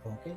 Okay.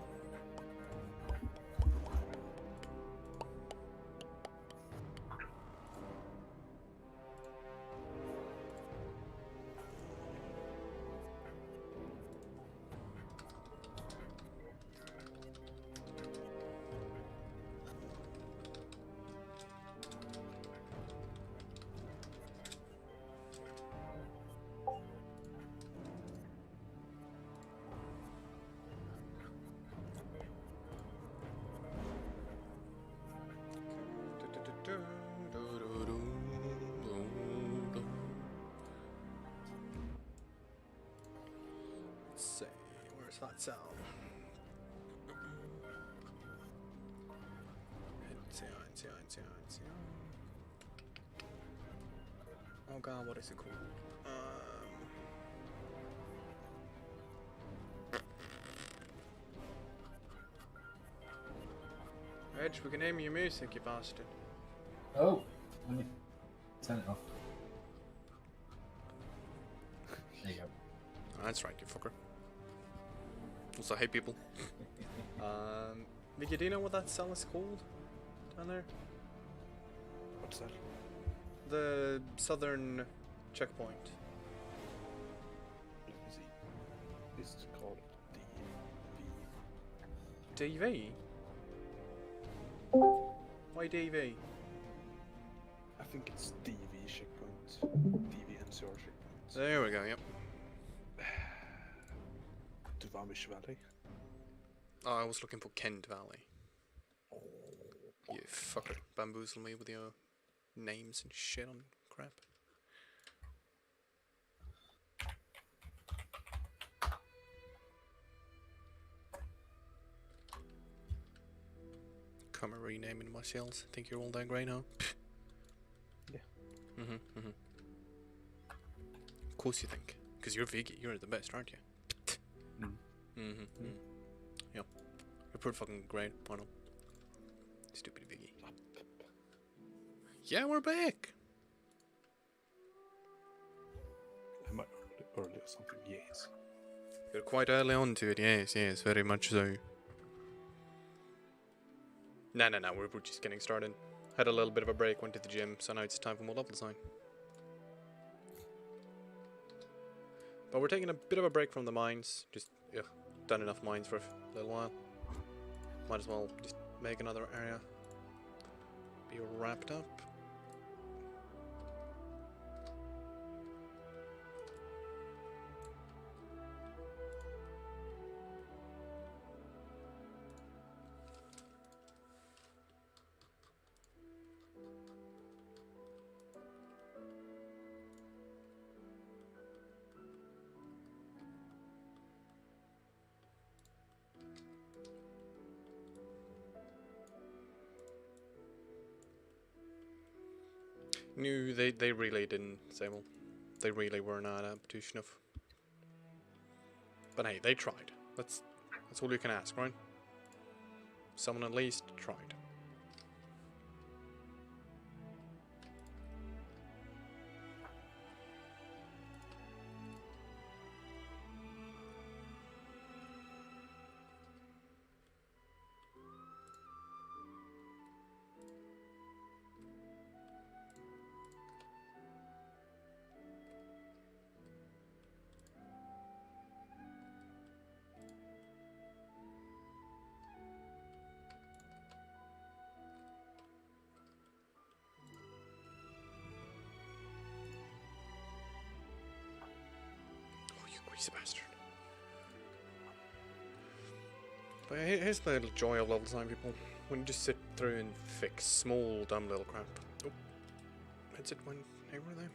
Let's see, where's that sound? Oh god, what is it called? Reg, we can name your music, you bastard. Oh, let me turn it off. There you go. Oh, that's right, you fucker. Also, hey people. Vicky, do you know what that cell is called? Down there? What's that? The southern checkpoint. Let me see. It's called DV? Why DV? I think it's DV checkpoint. DV NCR checkpoint. There we go, yep. Dvamish Valley. Oh, I was looking for Kent Valley. You fucker. Bamboozle me with your names and shit on crap. Come and renaming my cells. Think you're all that great, huh? Yeah. Of course you think. Because you're Vicky. You're the best, aren't you? Yep. You're pretty fucking great, Arnold. Stupid Vicky. Yeah, we're back! Am I early or something? Yes. You're quite early on to it, yes, very much so. No, we're just getting started. Had a little bit of a break, went to the gym, so now it's time for more level design. But we're taking a bit of a break from the mines. Just, done enough mines for a little while. Might as well just make another area be wrapped up. No, they really didn't, Sable. They really were not up to snuff. But hey, they tried. That's all you can ask, right? Someone at least tried. Greasy bastard. But here's the little joy of level design, people. When you just sit through and fix small, dumb little crap. Oh, headset went over there.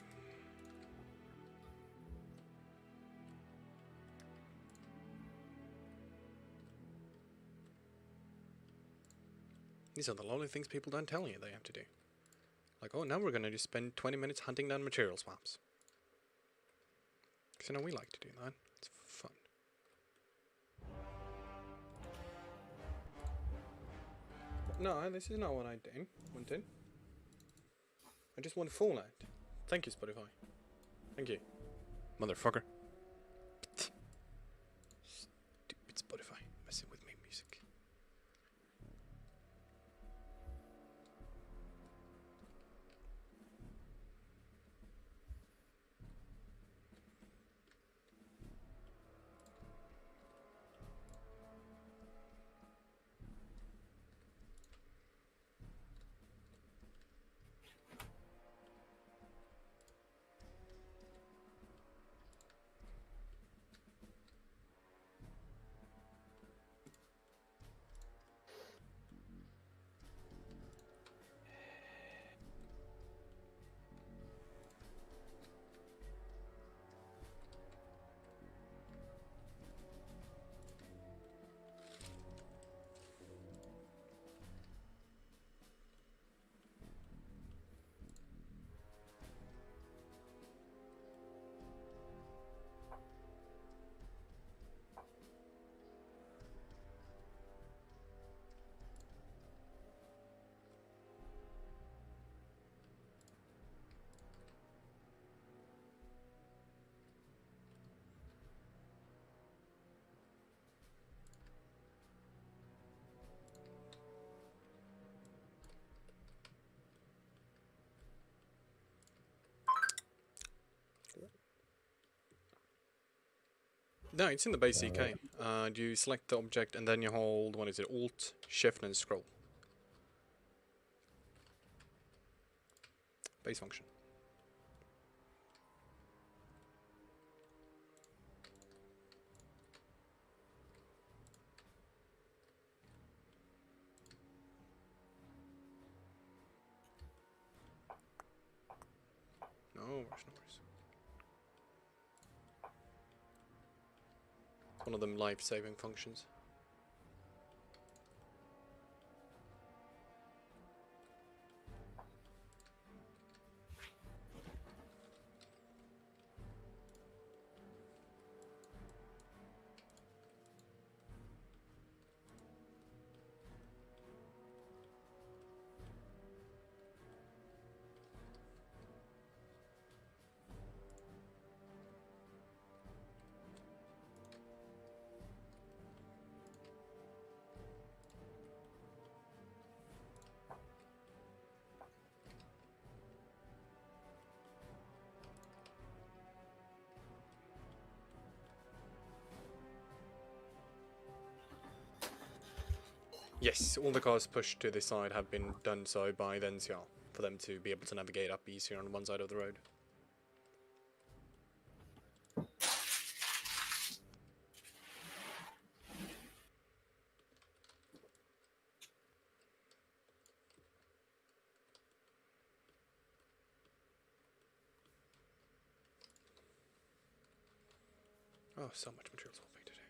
These are the lonely things people don't tell you they have to do. Like, oh, now we're gonna just spend 20 minutes hunting down material swaps. Because, we like to do that. It's fun. No, this is not what I wanted. I just want Fallout. Thank you, Spotify. Thank you. Motherfucker. Stupid Spotify. Messing with me. No, it's in the base CK. You select the object and then you hold, what is it, Alt, Shift and scroll. Base function. No worries, no worries. It's one of them life-saving functions. Yes, all the cars pushed to this side have been done so by the NCR, for them to be able to navigate up easier on one side of the road. Oh, so much material sulfate today.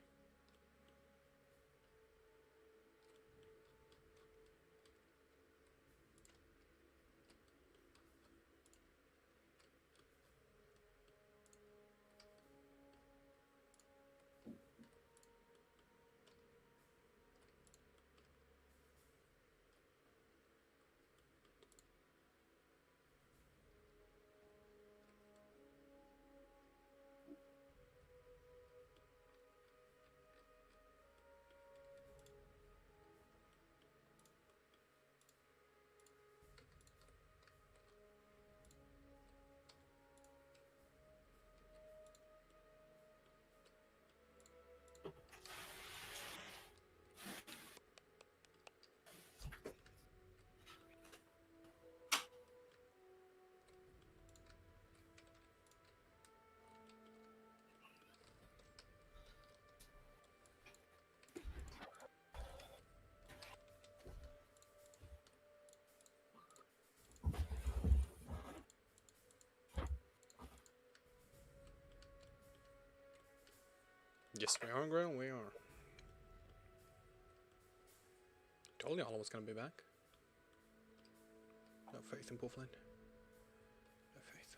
Yes, we are, Grail, we are. Told y'all I was gonna be back. No faith in Bufflin. No faith.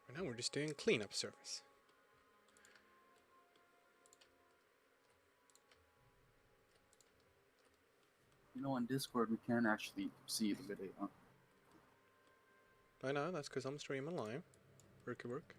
Right now we're just doing cleanup service. You know, on Discord, we can't actually see the video. I know, that's because I'm streaming live. Worky work.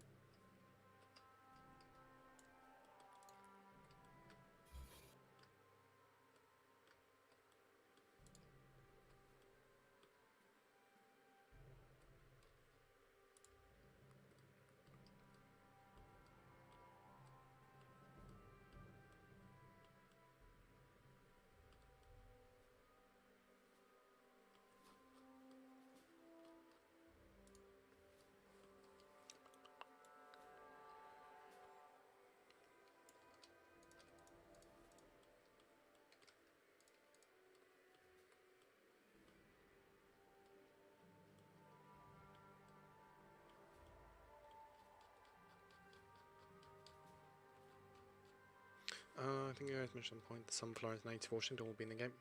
I think you guys mentioned the point that some Florence Knights of Washington will be in the game.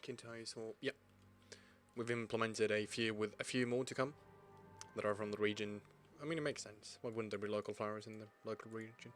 Kintai, so yeah, we've implemented a few with a few more to come that are from the region. I mean, it makes sense. Why wouldn't there be local flowers in the local region?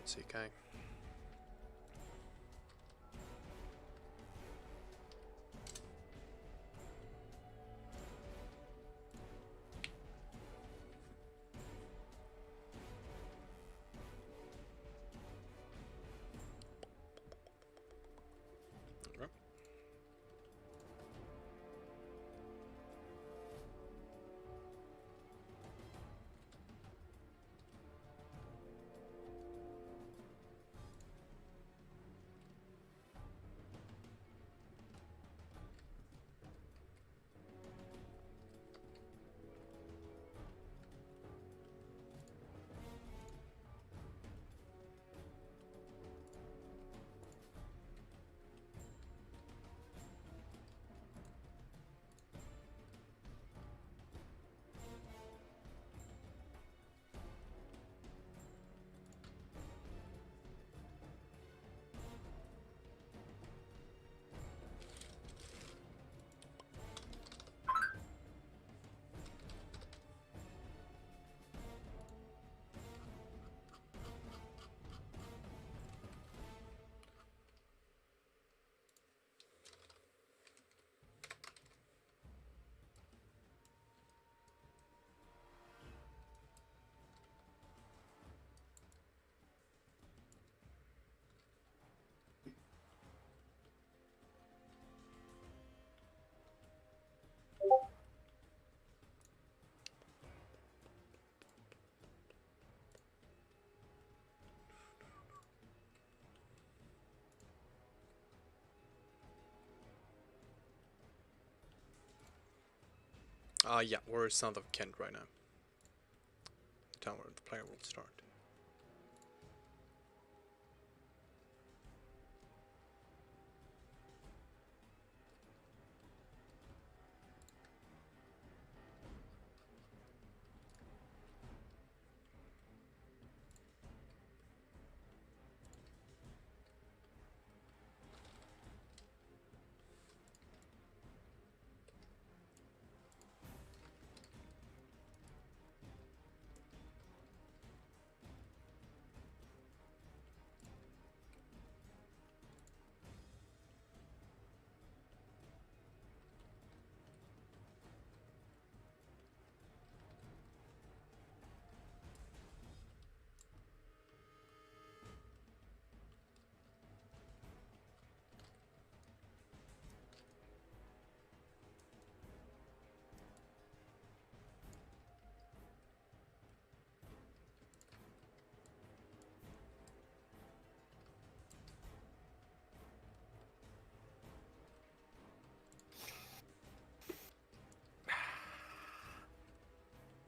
CK. Alright. Yeah, we're south of Kent right now. The town where the player will start.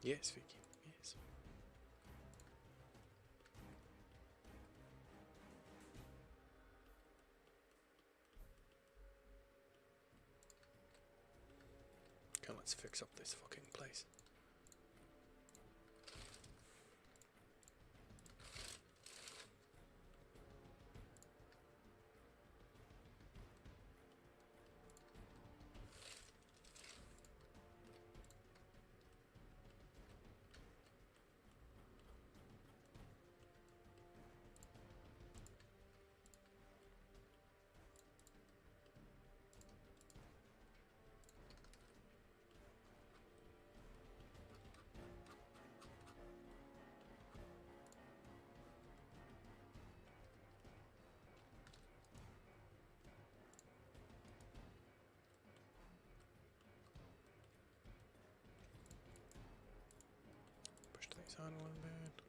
Yes, Vicky. Yes. Okay, let's fix up this fucking place. Push these on a little bit.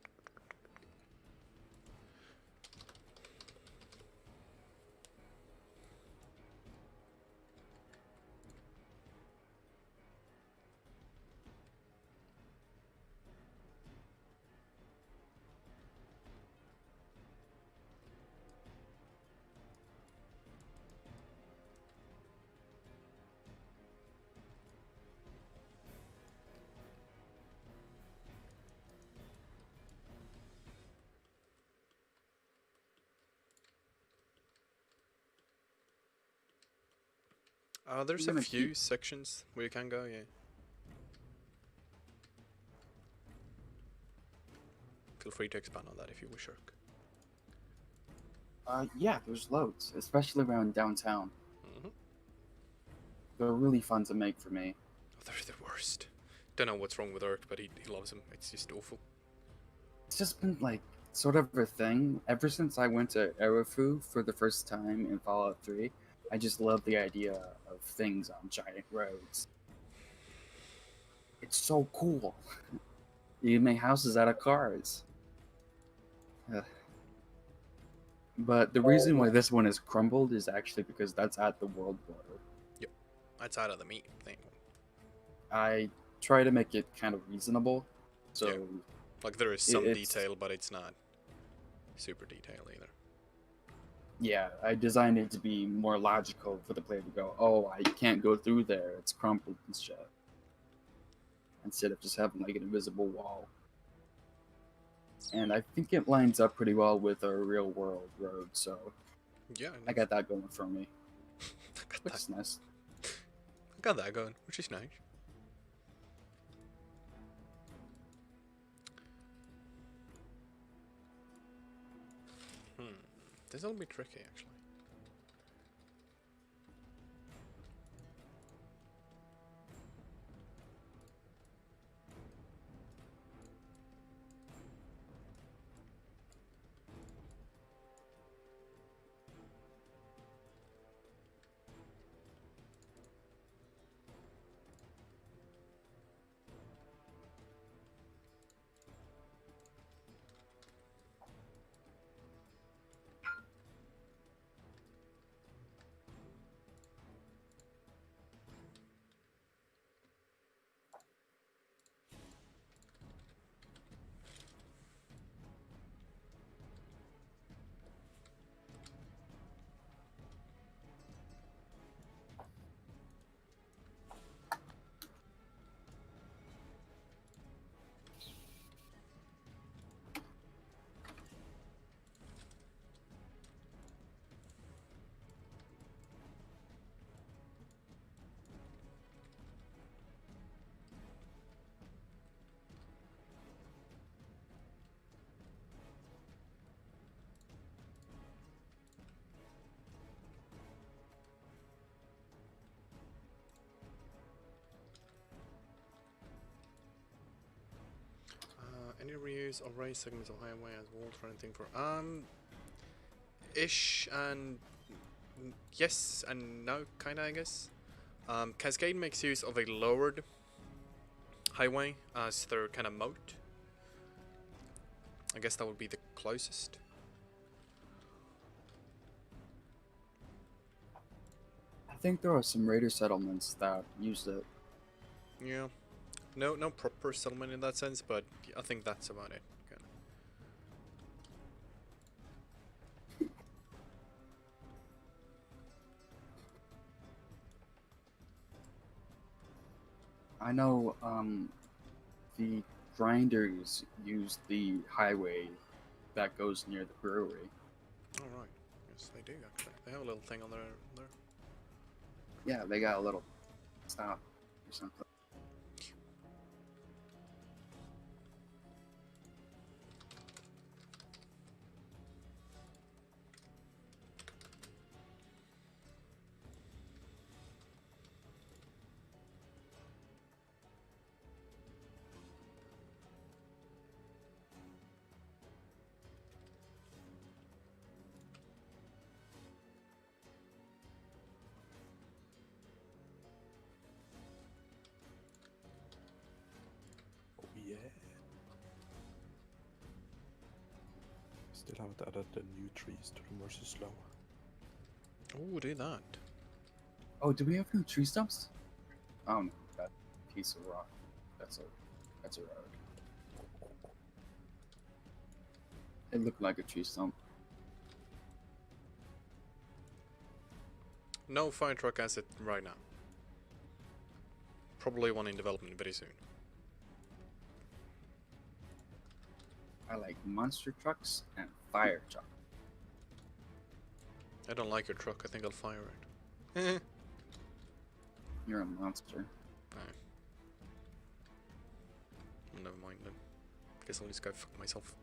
There's You're a gonna few keep- sections where you can go, yeah. Feel free to expand on that if you wish, Shirk. Yeah, there's loads, especially around downtown. Hmm. They're really fun to make for me. Oh, they're the worst. Don't know what's wrong with Urk, but he loves them. It's just awful. It's just been like sort of a thing ever since I went to Erifu for the first time in Fallout 3. I just love the idea of things on giant roads. It's so cool. You can make houses out of cars. Ugh. But the reason why this one is crumbled is actually because that's at the world border. Yep. That's out of the meat thing. I try to make it kind of reasonable, so Yeah. Like there is some it's detail, but it's not super detailed either. yeah. I designed it to be more logical for the player to go, "Oh, I can't go through there; it's crumpled and shit." Instead of just having like an invisible wall. And I think it lines up pretty well with a real world road, so Yeah, I got that going for me, I got which that. is nice. I got that going, which is nice. This will be tricky actually. Any reuse of race segments of highway as wall or anything for ish and yes and no kinda I guess. Cascade makes use of a lowered highway as their kind of moat. I guess that would be the closest. I think there are some raider settlements that use it. Yeah. No proper settlement in that sense, but I think that's about it. Kinda. I know the grinders use the highway that goes near the brewery. All right. Yes, they do actually. They have a little thing on there. Yeah, they got a little stop or something. Oh yeah. Still haven't added the new trees to the mercy slow. Oh, do that. Oh, do we have new tree stumps? That piece of rock. That's a road. It looked like a tree stump. No fire truck asset right now. Probably one in development very soon. I like monster trucks and fire trucks. I don't like your truck. I think I'll fire it. You're a monster. Never mind then. Guess I'll just go fuck myself.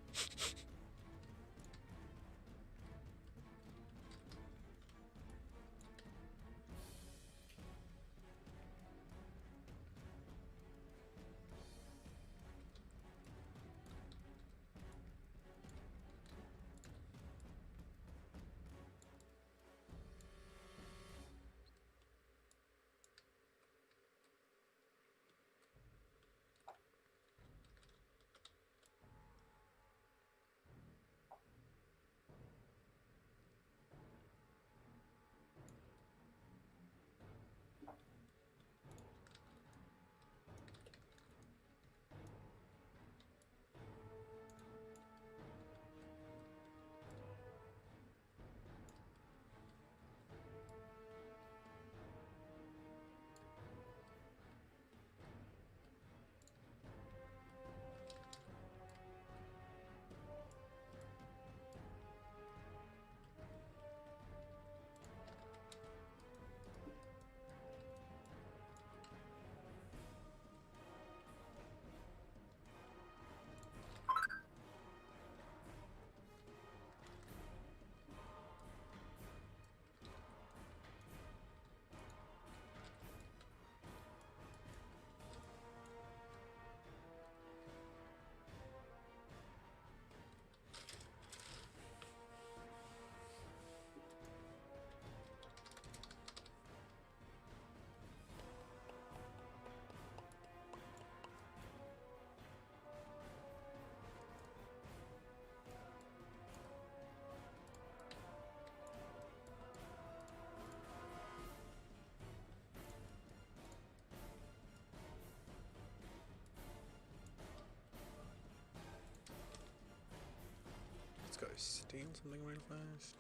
steal something real fast.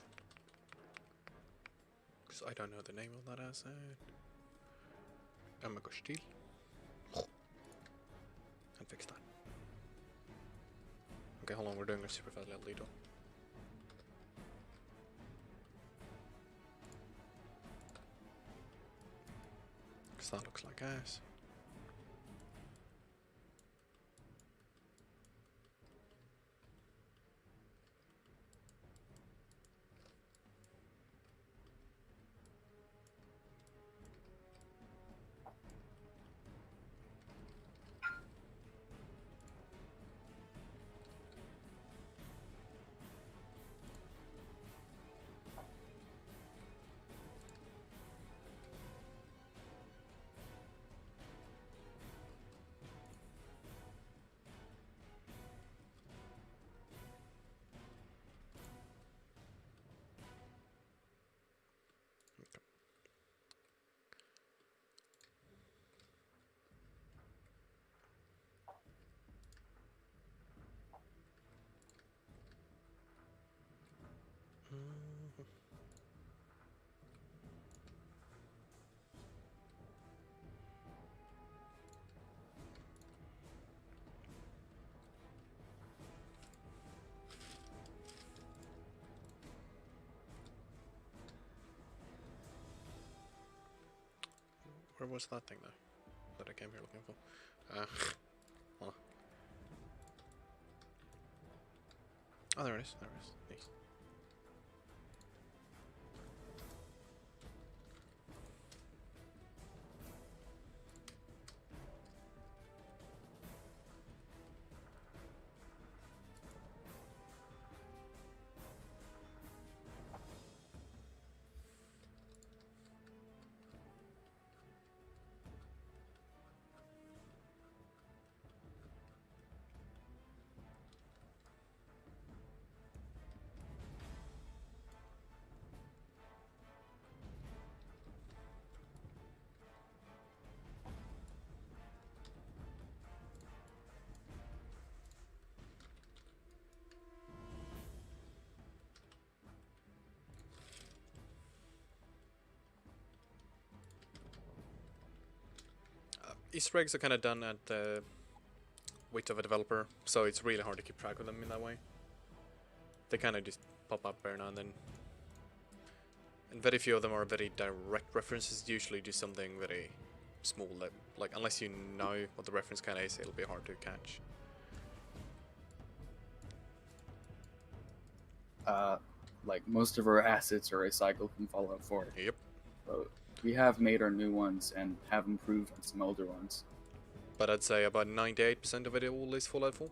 Because I don't know the name of that asset. I'm gonna go steal. And fix that. Okay, hold on, we're doing a super fast little detail. Because that looks like ass. Where was that thing though? That I came here looking for? Hold on. Oh, there it is. There it is. Nice. Easter eggs are kind of done at the wit of a developer, so it's really hard to keep track of them in that way. They kind of just pop up every now and then. And very few of them are very direct references, usually just something very small that, like, unless you know what the reference kind of is, it'll be hard to catch. Like most of our assets are recycled from Fallout 4. Yep. So we have made our new ones and have improved on some older ones. But I'd say about 98% of it all is Fallout 4.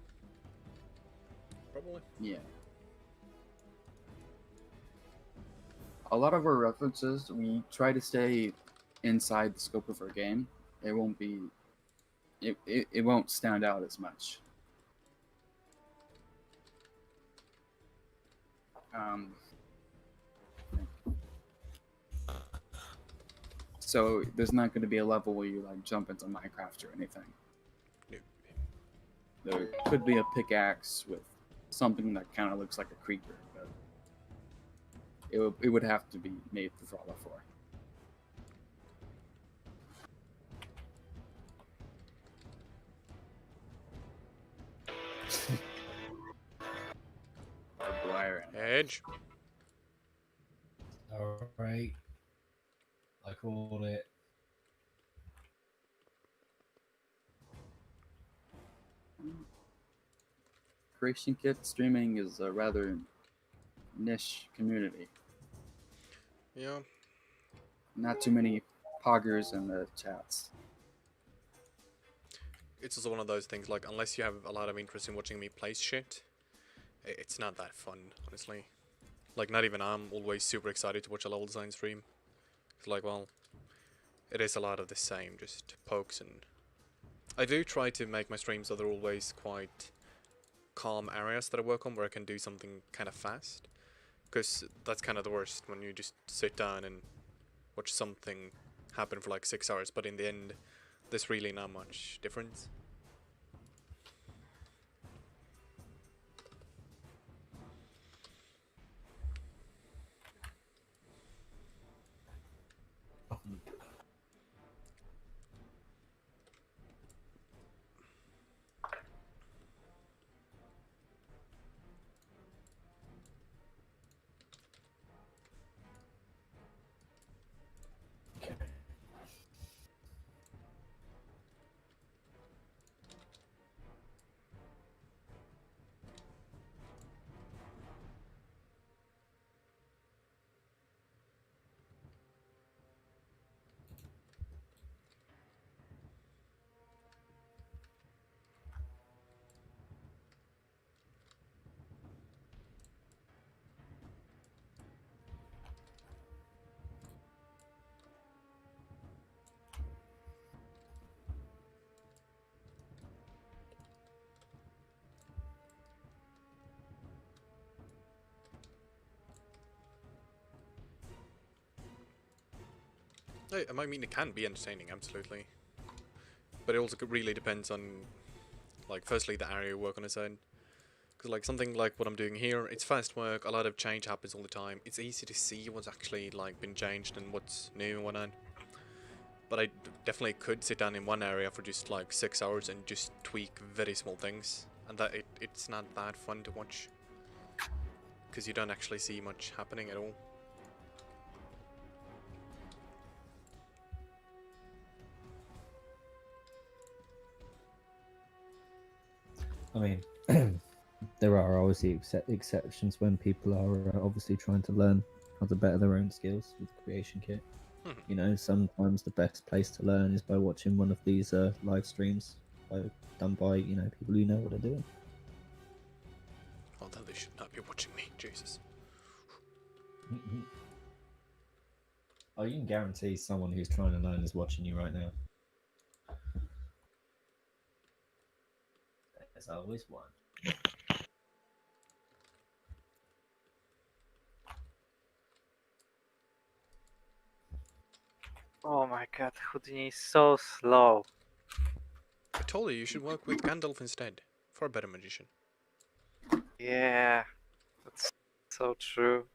Probably. Yeah. A lot of our references, we try to stay inside the scope of our game. It won't be... It won't stand out as much. So there's not going to be a level where you like jump into Minecraft or anything. No. There could be a pickaxe with something that kind of looks like a creeper, but it would have to be made for Fallout 4. Barbed wire and Edge. Alright. I called it. Creation Kit streaming is a rather niche community. Yeah. Not too many poggers in the chats. It's also one of those things, like, unless you have a lot of interest in watching me place shit, it's not that fun, honestly. Like, not even I'm always super excited to watch a level design stream. It's like, well, it is a lot of the same, just pokes and... I do try to make my streams so they're always quite calm areas that I work on where I can do something kind of fast. Because that's kind of the worst, when you just sit down and watch something happen for like 6 hours, but in the end, there's really not much difference. I mean, it can be entertaining, absolutely. But it also really depends on, like, firstly, the area you work on its own. Because, like, something like what I'm doing here, it's fast work, a lot of change happens all the time. It's easy to see what's actually, like, been changed and what's new and whatnot. But I definitely could sit down in one area for just, like, 6 hours and just tweak very small things. And that it's not that fun to watch. Because you don't actually see much happening at all. I mean, there are obviously exceptions when people are obviously trying to learn how to better their own skills with the creation kit. Mhm. You know, sometimes the best place to learn is by watching one of these live streams done by people who know what they're doing. Although they should not be watching me, Jesus. Oh, you can guarantee someone who's trying to learn is watching you right now. There's always one. Oh my god, Houdini is so slow. I told you should work with Gandalf instead, for a better magician. Yeah, that's so true.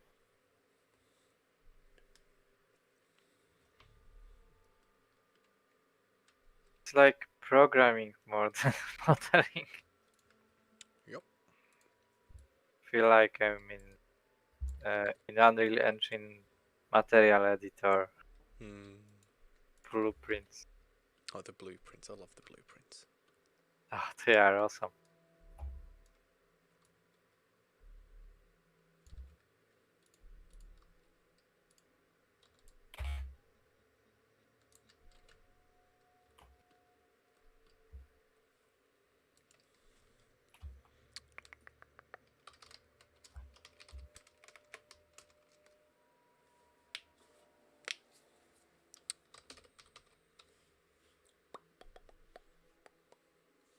It's like programming more than modeling. Yup. Feel like I'm in Unreal Engine material editor blueprints. Oh, the blueprints. I love the blueprints. Oh, they are awesome.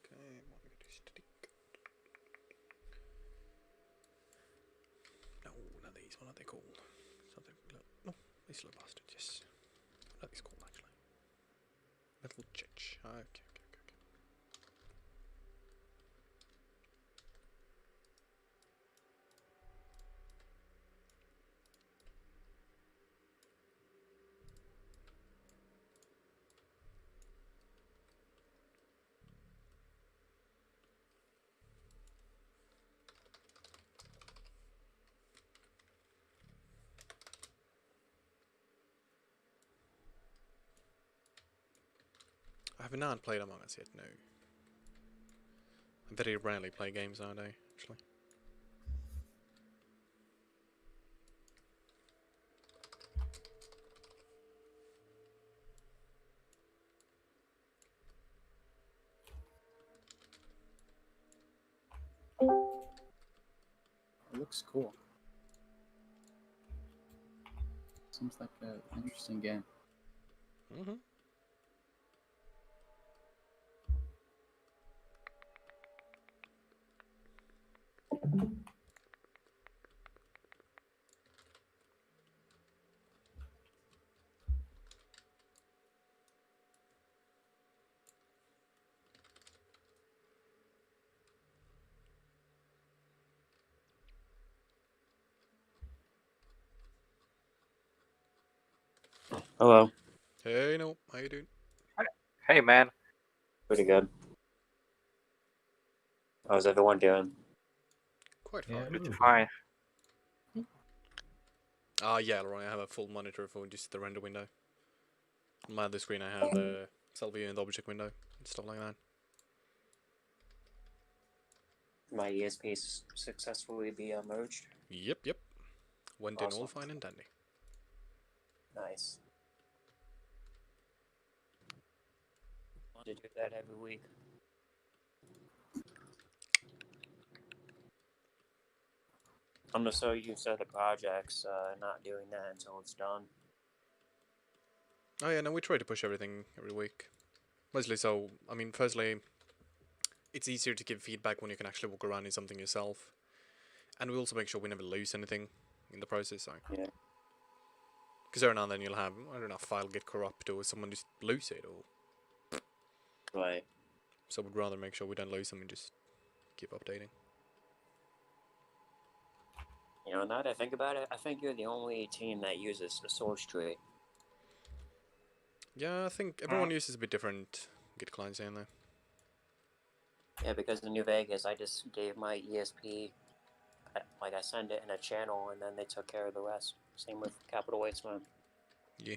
Okay, what am I gonna do? Stick. No, not these. What are they called? Something. No, these little bastards. Yes. What are these called actually? Metal chitch. Okay. I have not played Among Us yet. No. I very rarely play games nowadays, actually. It looks cool. Seems like an interesting game. Mm-hmm. Hello. Hey, no. How you doing? Hey man, Pretty good. How's everyone doing? Quite fine. Yeah, pretty ooh. fine. Yeah, Leroy, I have a full monitor for just the render window. On my other screen, I have the self view and the object window and stuff like that. My ESP successfully be merged. Yep. Went in all Awesome. fine and dandy. Nice. Want to do that every week. I'm just so used to the projects, not doing that until it's done. Oh yeah, no, we try to push everything every week. Mostly so, I mean, firstly, it's easier to give feedback when you can actually walk around in something yourself. And we also make sure we never lose anything in the process, so. Yeah. Because every now and then you'll have, I don't know, a file get corrupt or someone just lose it, or Right. so we'd rather make sure we don't lose them and just keep updating. You know, now that I think about it, I think you're the only team that uses the source tree. Yeah, I think everyone uses a bit different Git clients in there. Yeah, because in New Vegas, I just gave my ESP, like I send it in a channel, and then they took care of the rest. Same with Capital Waste Swim. Yeah.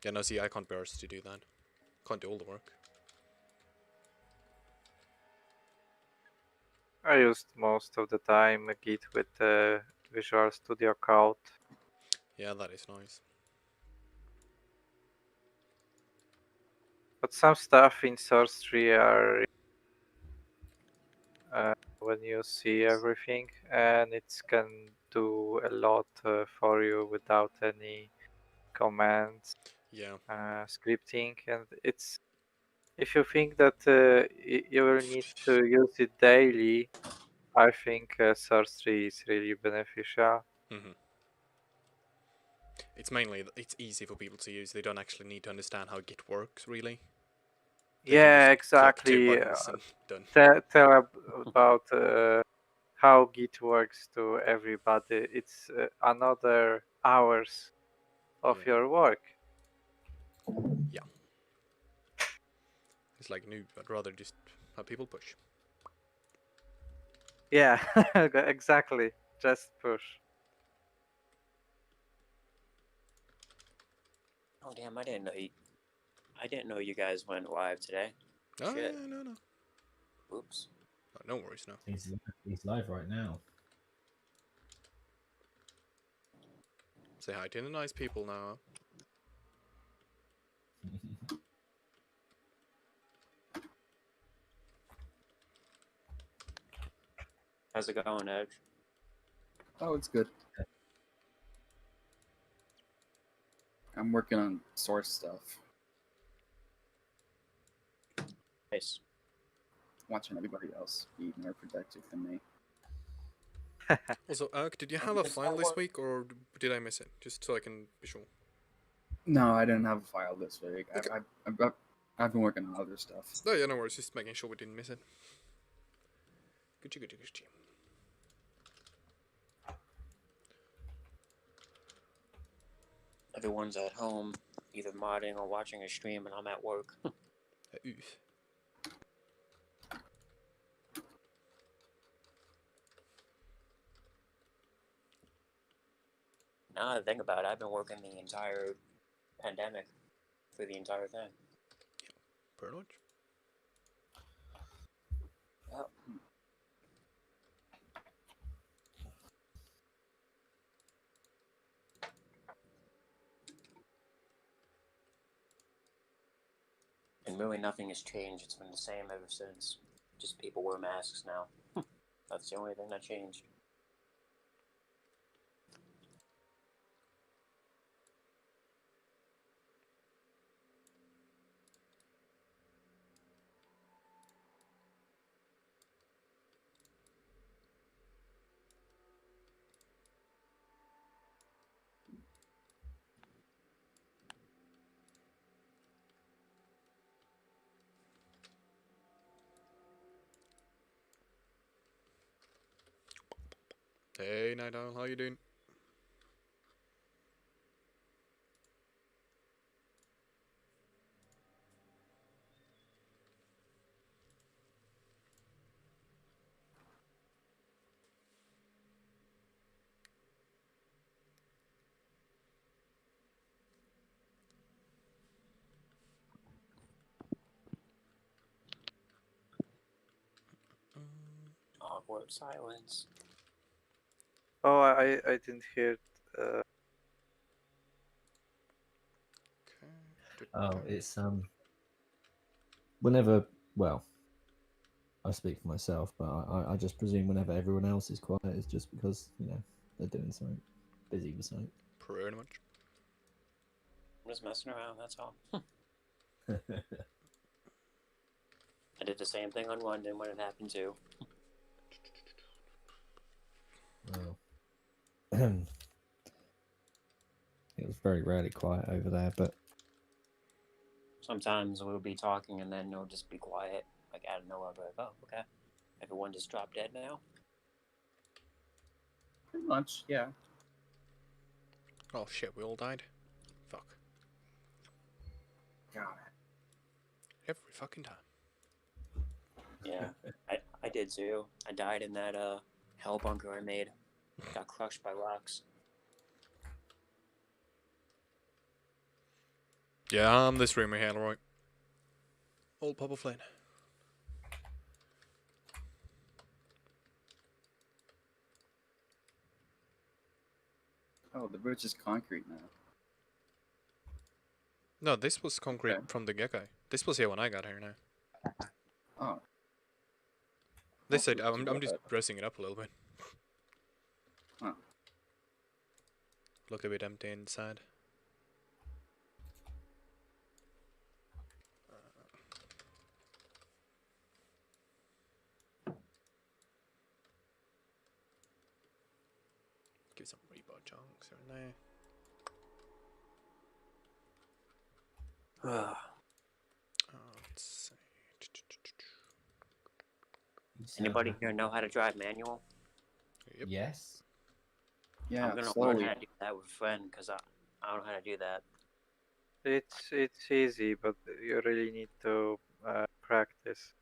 Yeah, no, see, I can't be arsed to do that. Can't do all the work. I used most of the time Git with the Visual Studio Code. Yeah, that is nice. But some stuff in source tree are when you see everything, and it can do a lot for you without any commands, Yeah. scripting, and it's if you think that you will need to use it daily, I think source tree is really beneficial. Hmm. It's mainly, it's easy for people to use. They don't actually need to understand how Git works, really. They can Yeah, just click two exactly. buttons and done. Tell about how Git works to everybody. It's another hours of Yeah. your work. Yeah. It's like, no, I'd rather just have people push. Yeah, exactly. Just push. Oh damn! I didn't know you guys went live today. Oh, Shit. yeah, no. Oops. Oh, no worries, no. He's live right now. Say hi to the nice people now. How's it going, Edge? Oh, it's good. I'm working on source stuff. Nice. Watching everybody else be more productive than me. Also, did you have a file this week, or did I miss it? Just so I can be sure. No, I didn't have a file this week. Okay. I've been working on other stuff. No, yeah, no worries. Just making sure we didn't miss it. Gucci. Everyone's at home, either modding or watching a stream, and I'm at work. Oof. Now that I think about it, I've been working the entire pandemic for the entire thing. Pretty much. Yep. And really nothing has changed. It's been the same ever since. Just people wear masks now. That's the only thing that changed. Hey, Night Owl, how you doing? Awkward silence. Oh, I didn't hear. Okay. Oh, it's whenever, well, I speak for myself, but I just presume whenever everyone else is quiet, it's just because, you know, they're doing something, busy with something. Pretty much. I'm just messing around, that's all. I did the same thing on London when it happened too. Well, It was very rarely quiet over there, but Sometimes we'll be talking and then it'll just be quiet, like out of nowhere. But like, oh, okay, everyone just dropped dead now. Pretty much, yeah. Oh shit, we all died. Fuck. God. Every fucking time. Yeah, I did too. I died in that hell bunker I made. Got crushed by rocks. Yeah, I'm the streamer here, right? Old Papa Flynn. Oh, the bridge is concrete now. No, this was concrete Okay. from the get-go. This was here when I got here now. Oh. This side, Oh, I'm just dressing it up a little bit. Huh. Look a bit empty inside. Give some rebar chunks here and there. Let's see. Anybody here know how to drive manual? Yep. Yes. Yeah, I'm gonna learn slowly. how to do that with a friend because I don't know how to do that. It's easy, but you really need to practice.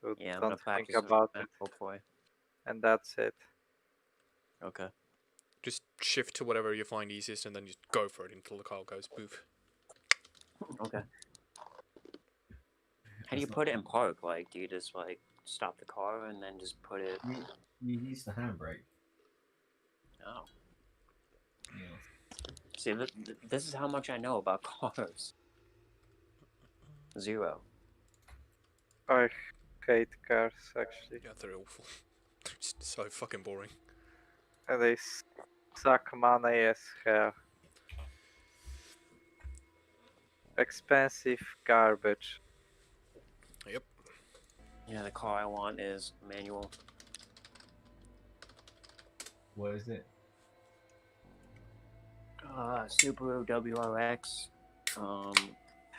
So Yeah, I'm don't gonna think practice about with it, hopefully. and that's it. Okay. Just shift to whatever you find easiest and then just go for it until the car goes poof. Okay. How do you put it in park? Like, do you just like stop the car and then just put it? You use the handbrake. Oh. Yeah. See, this is how much I know about cars. Zero. I hate cars actually. Yeah, they're awful. Just so fucking boring. And they suck money as hell. Expensive garbage. Yep. Yeah, the car I want is manual. What is it? Subaru WRX,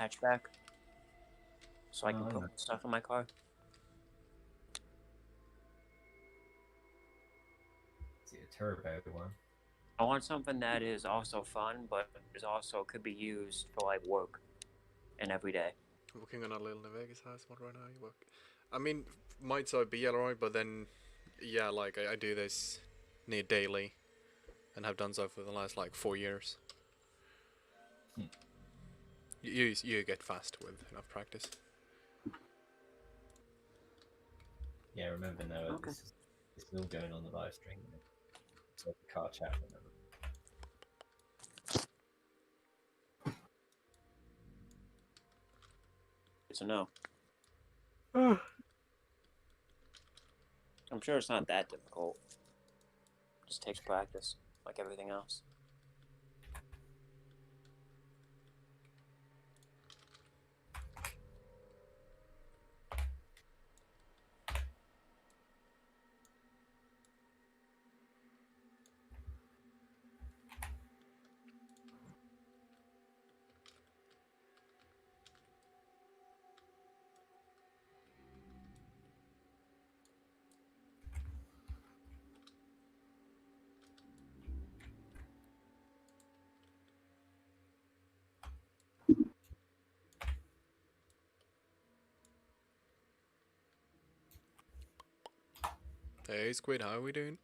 hatchback. So I can Oh, put yeah. stuff in my car. Is it a turbo one? I want something that is also fun, but is also could be used for like work and every day. Working on a little Vegas house mod right now. You work. I mean, might so be alright, but then, yeah, like I do this near daily, and have done so for the last like 4 years. You get fast with enough practice. Yeah, remember Noah, Okay. this is all going on the live stream. Isn't it? So the car chat, remember. Good to know. I'm sure it's not that difficult. Just takes practice, like everything else. Hey Squid, how are we doing?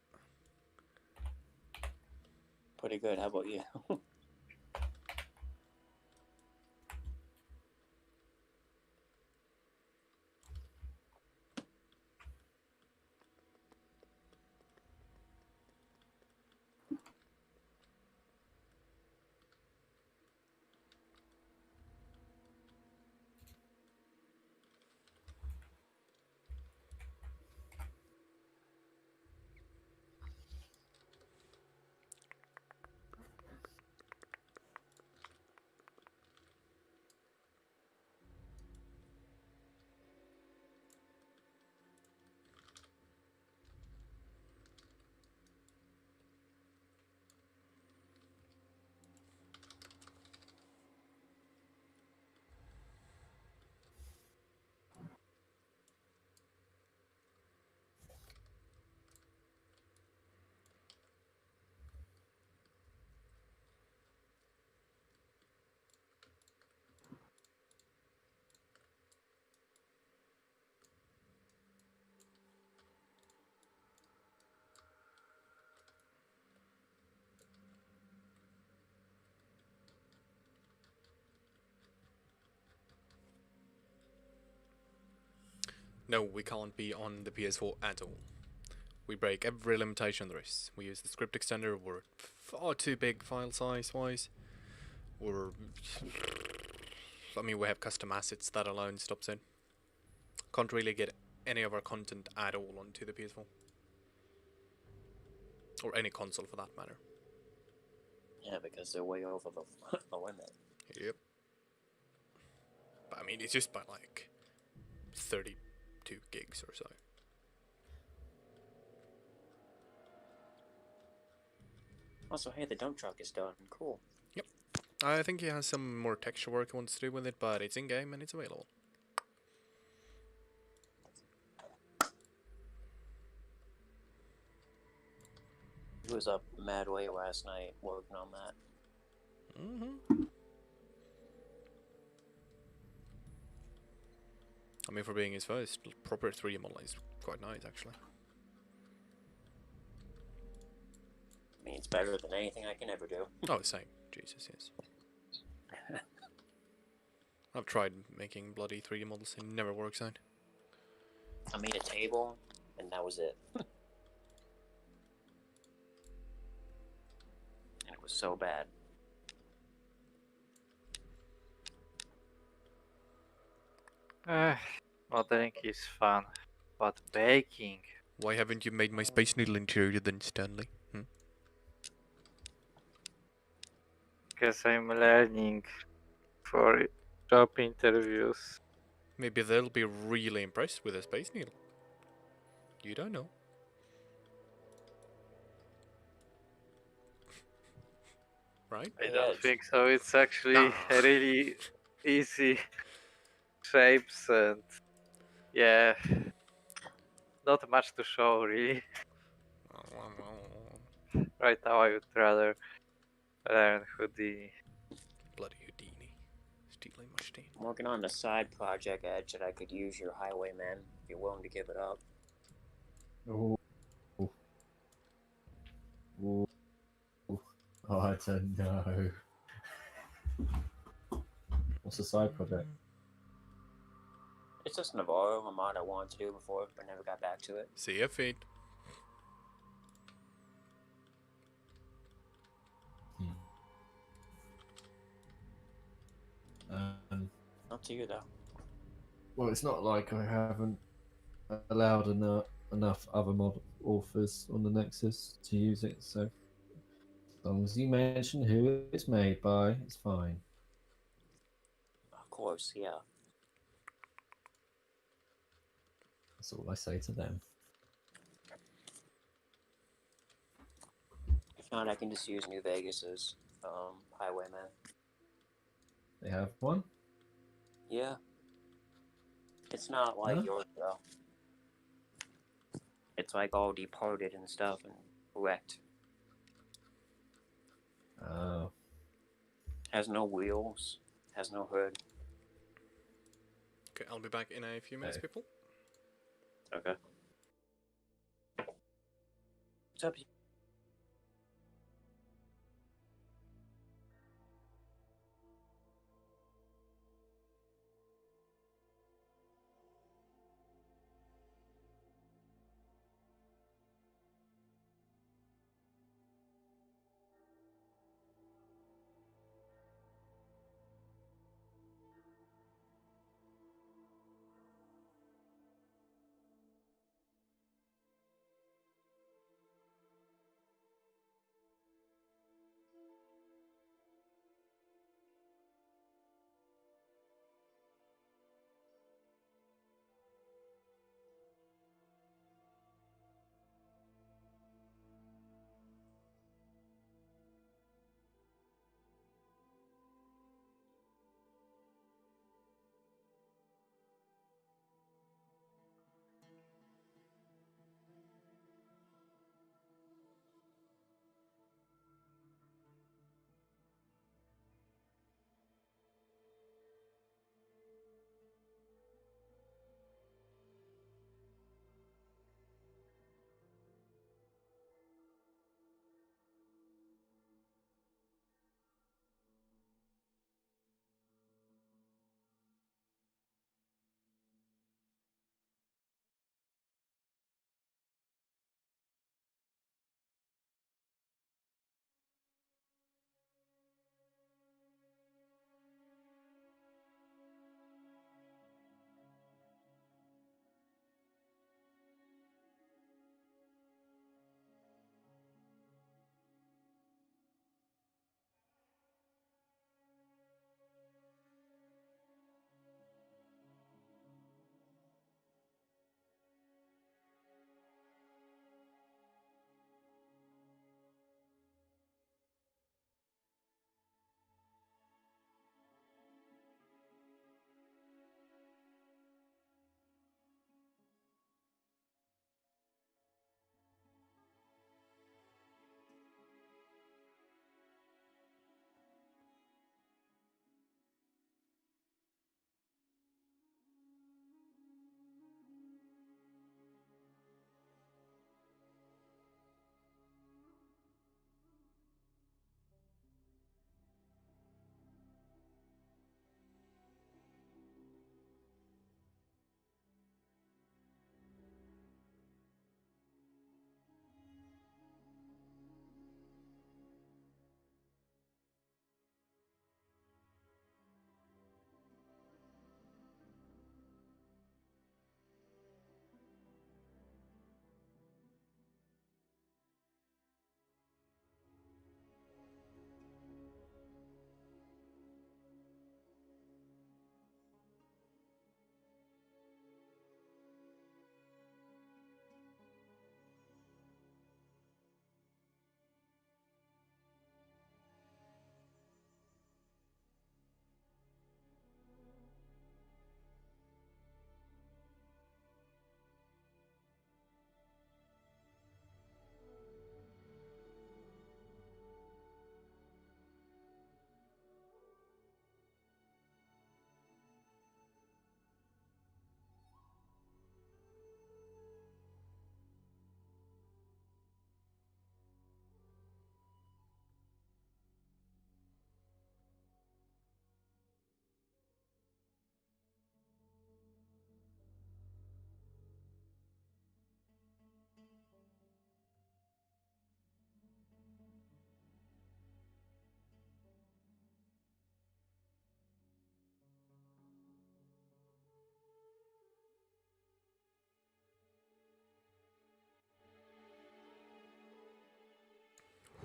Pretty good. How about you? No, we can't be on the PS4 at all. We break every limitation there is. We use the script extender, we're far too big file size wise. I mean, we have custom assets, that alone stops it. Can't really get any of our content at all onto the PS4. Or any console for that matter. Yeah, because they're way over the limit. Yep. But I mean, it's just by like 32 gigs or so. Also, hey, the dump truck is done. Cool. Yep. I think he has some more texture work he wants to do with it, but it's in game and it's available. He was up mad late last night working on that. I mean, for being his first proper 3D model, is quite nice actually. I mean, it's better than anything I can ever do. Oh, same. Jesus, yes. I've tried making bloody 3D models, it never works out. I made a table, and that was it. And it was so bad. Modeling is fun, but baking. Why haven't you made my Space Needle interior then, Stanley? Because I'm learning for job interviews. Maybe they'll be really impressed with a Space Needle. You don't know. Right? I Yeah, don't think so. It's actually really easy shapes and yeah, not much to show really. Right now I would rather learn Houdini. Bloody Houdini. Stealing my steam. I'm working on a side project, Edge, that I could use your Highwayman if you're willing to give it up. Oh. Oh. Oh, I don't know. What's the side project? It's just Navarro, a mod I wanted to do before, but never got back to it. See your feet. Up to you, though. Well, it's not like I haven't allowed enough other mod authors on the Nexus to use it, so as long as you mention who it's made by, it's fine. Of course, yeah. That's all I say to them. If not, I can just use New Vegas's Highwayman. They have one? Yeah. It's not like Huh? yours, though. It's like all departed and stuff and wrecked. Oh. Has no wheels. Has no hood. Okay, I'll be back in a few minutes, Okay. people. Okay. What's up?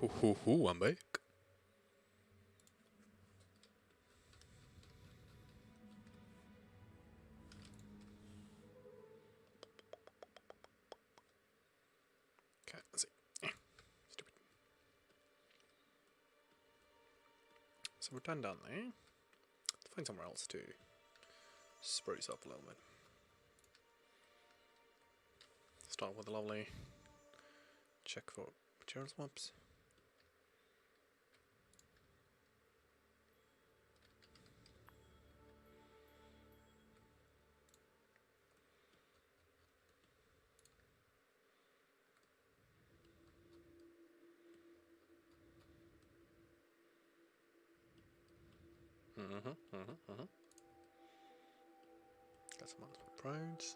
Hoo, I'm back. Okay, let's see. Stupid. So we're done down there. Let's find somewhere else to spruce up a little bit. Start with a lovely check for material swaps. Got some multiple prods.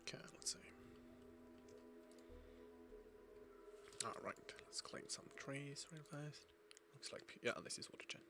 Okay, let's see. Alright, let's clean some trees real fast. Looks like, yeah, this is water jet.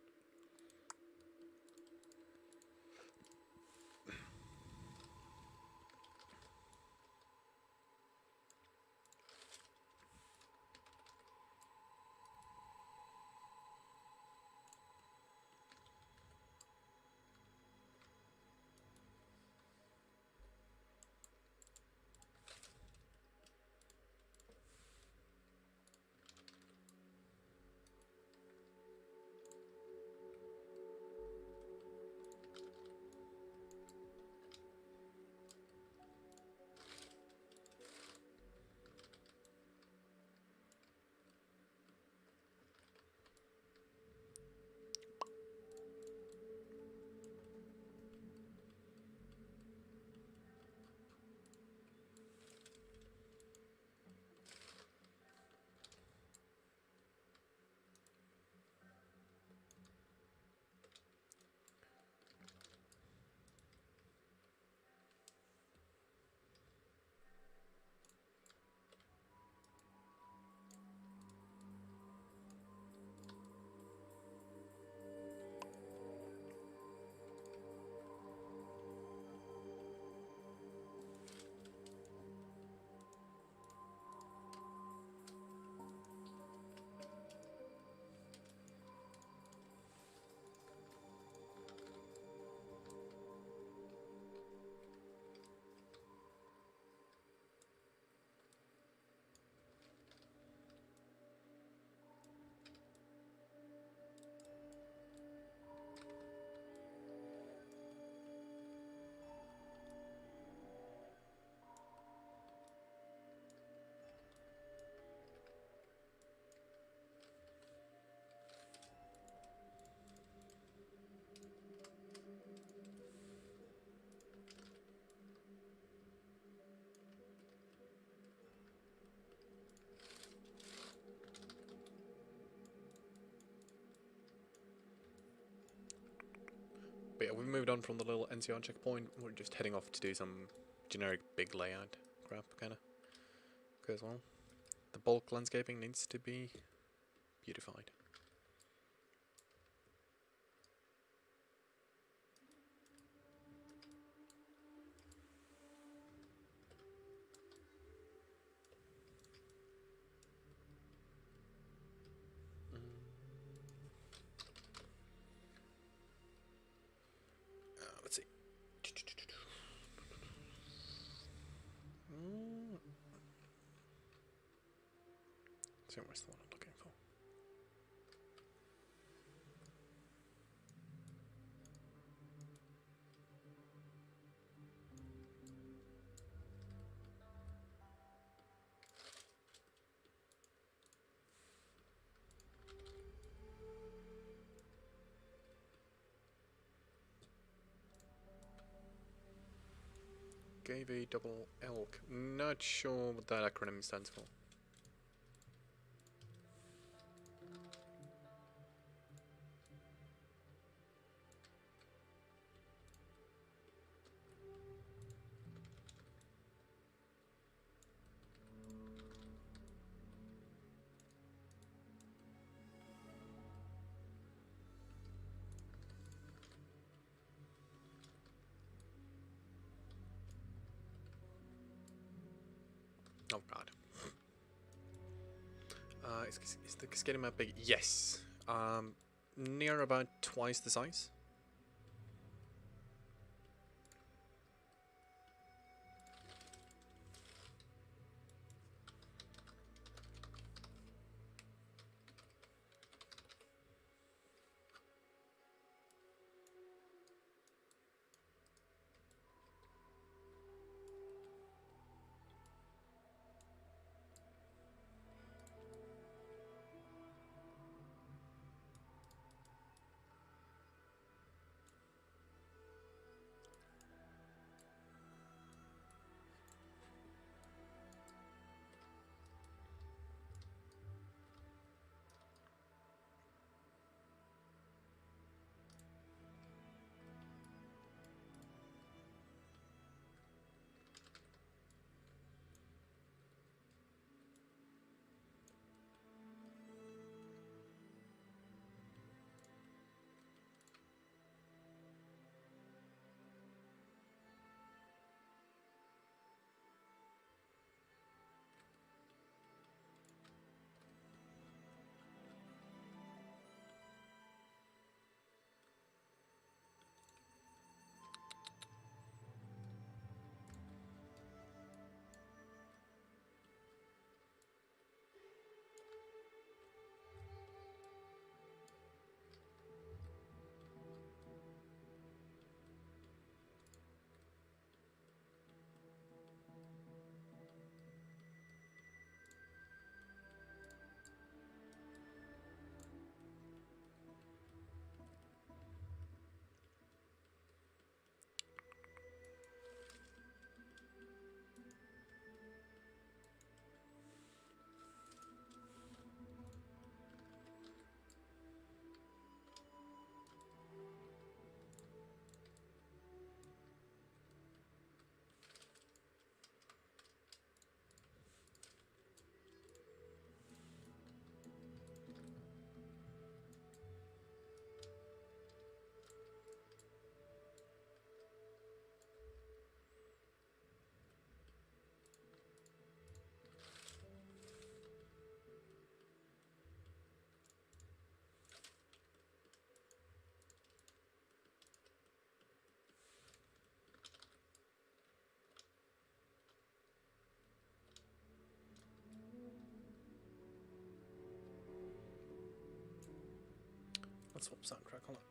But yeah, we've moved on from the little NCR checkpoint. We're just heading off to do some generic big layout crap, kinda. As well. The bulk landscaping needs to be beautified. Let's see. See, where's the one I'm looking for? Gave a double elk. Not sure what that acronym stands for. Oh god. Is the cascading map big? Yes. Near about twice the size. Let's swap soundtrack. Hold on.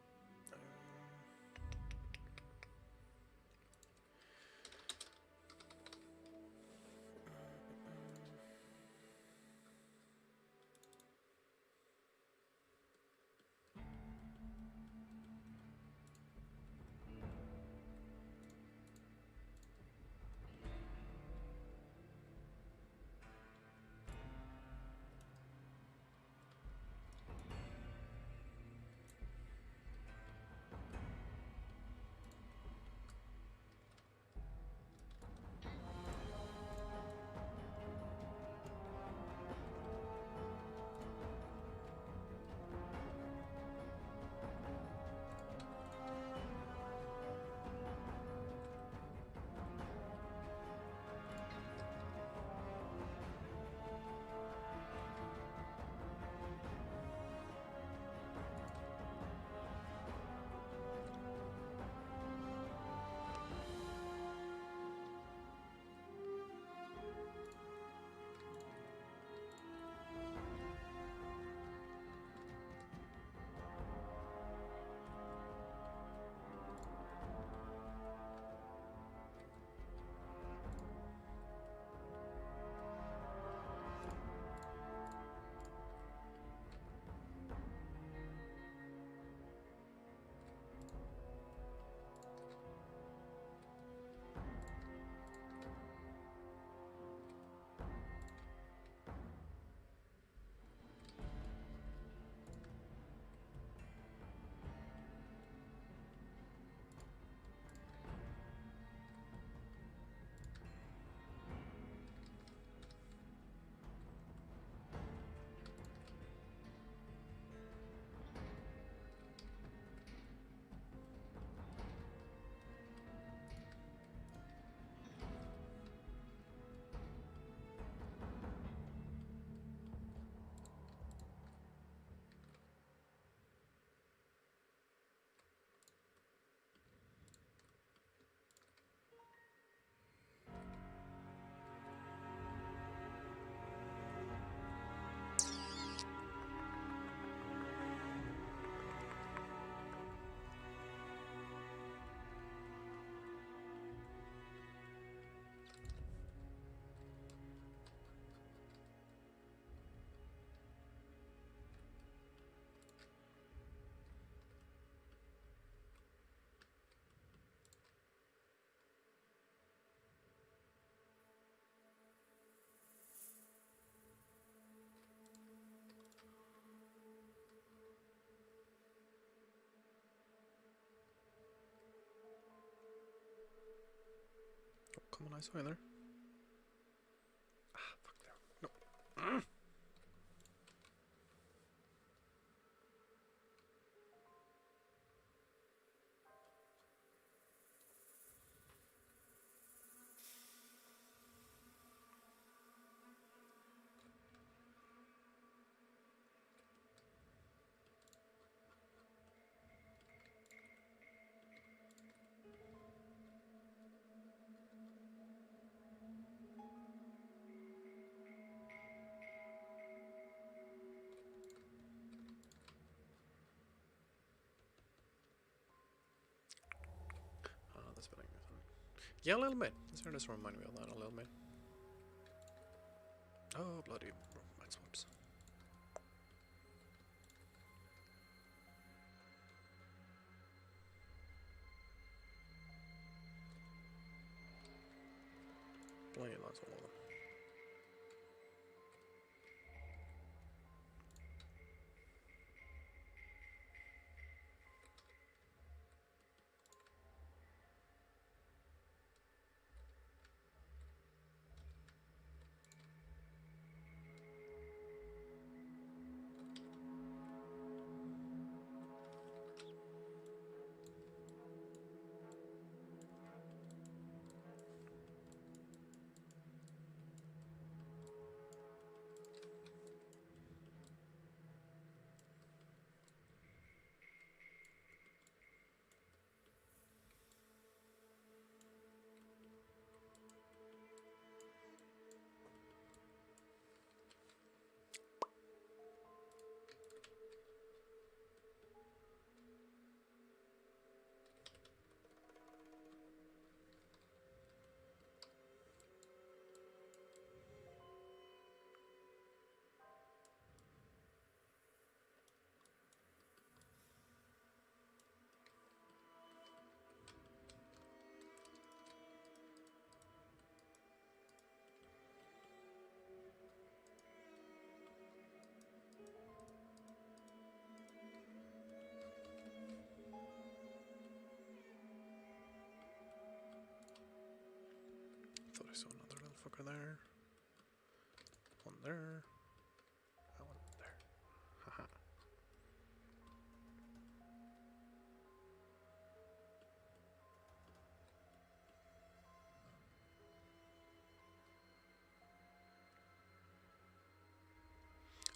come on, I saw you there. Ah, fuck there. No. That's better. Yeah, a little bit. This does remind me of that a little bit. Oh, bloody mind swaps. Bloody lots all of them. Thought I saw another little fucker there. One there. That one there.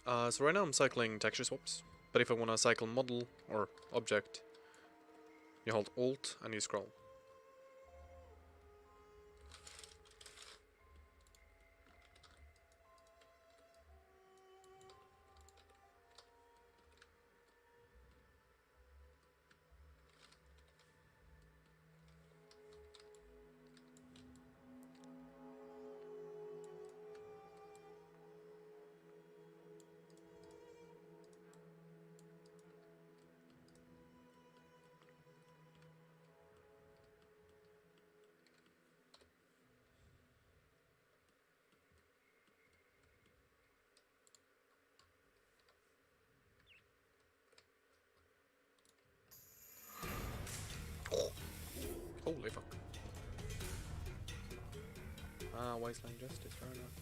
Haha. So right now I'm cycling texture swaps, but if I want to cycle model or object, you hold Alt and you scroll. Holy fuck. Ah, Wasteland Justice, fair enough.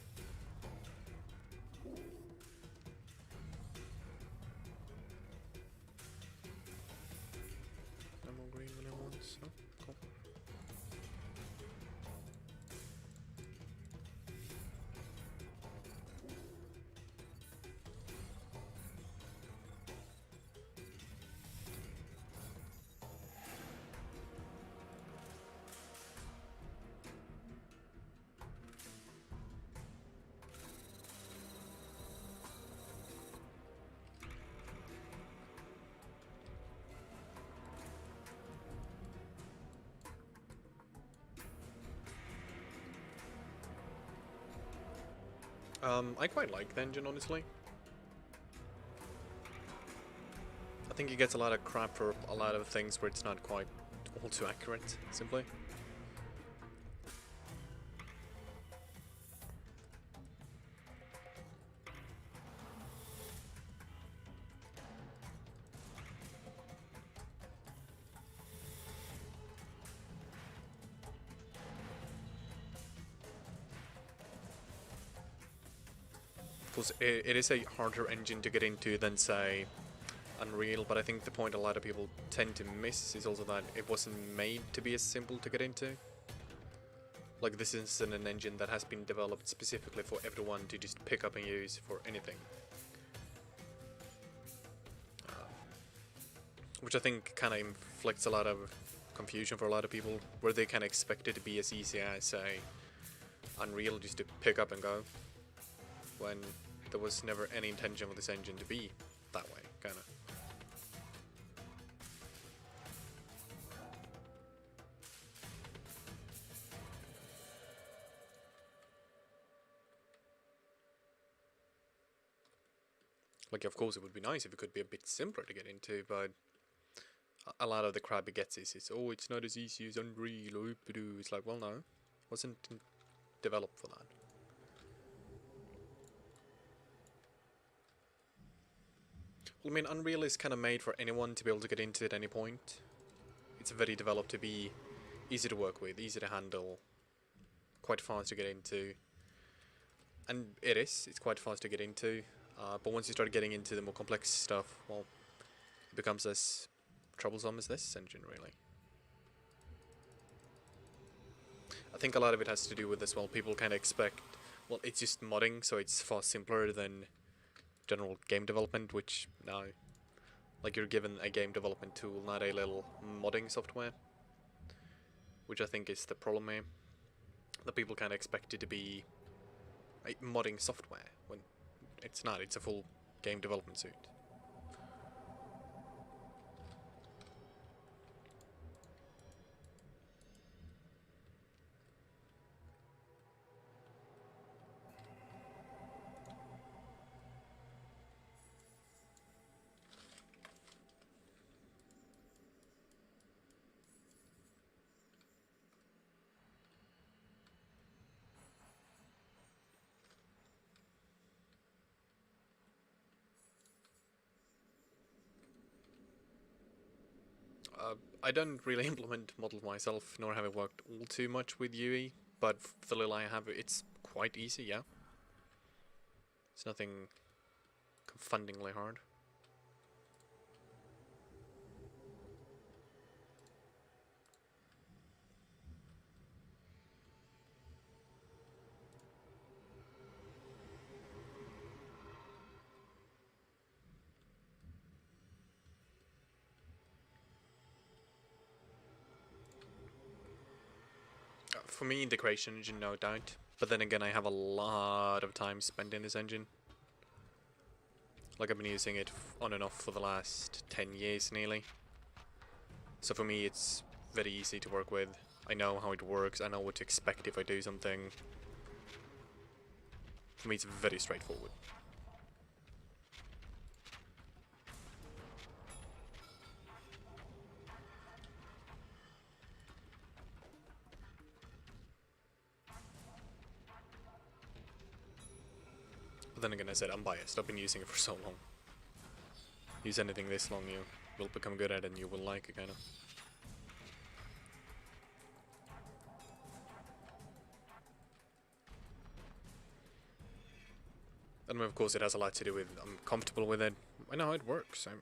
No more green vanilla ones. Oh, cool. I quite like the engine, honestly. I think it gets a lot of crap for a lot of things where it's not quite all too accurate, simply. course, it is a harder engine to get into than, say, Unreal, but I think the point a lot of people tend to miss is also that it wasn't made to be as simple to get into. Like, this isn't an engine that has been developed specifically for everyone to just pick up and use for anything. Which I think kind of inflicts a lot of confusion for a lot of people, where they kind of expect it to be as easy as, say, Unreal, just to pick up and go, when there was never any intention for this engine to be that way, kind of. Like, of course, it would be nice if it could be a bit simpler to get into, but a lot of the crap it gets is, oh, it's not as easy as Unreal, or oop-a-doo. It's like, well, no, it wasn't developed for that. Well, I mean, Unreal is kind of made for anyone to be able to get into at any point. It's very developed to be easy to work with, easy to handle, quite fast to get into. And it is, it's quite fast to get into. But once you start getting into the more complex stuff, well, it becomes as troublesome as this engine, really. I think a lot of it has to do with this, well, people kind of expect, well, it's just modding, so it's far simpler than general game development, which, no. Like, you're given a game development tool, not a little modding software. Which I think is the problem here. That people kind of expect it to be a modding software, when it's not, it's a full game development suite. I don't really implement models myself, nor have I worked all too much with UE, but the little I have, it's quite easy, yeah. It's nothing confundingly hard. For me, the creation engine, no doubt. But then again, I have a lot of time spent in this engine. Like, I've been using it on and off for the last 10 years nearly. So for me, it's very easy to work with. I know how it works, I know what to expect if I do something. For me, it's very straightforward. But then again, I said, I'm biased. I've been using it for so long. Use anything this long, you will become good at it and you will like it, kind of. And of course, it has a lot to do with I'm comfortable with it. I know how it works. I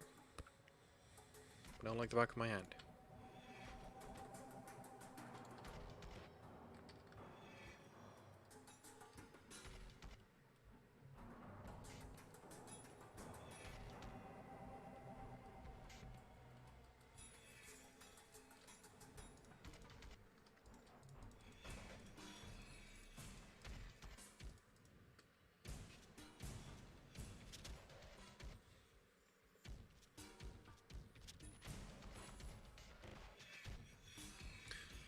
know like the back of my hand.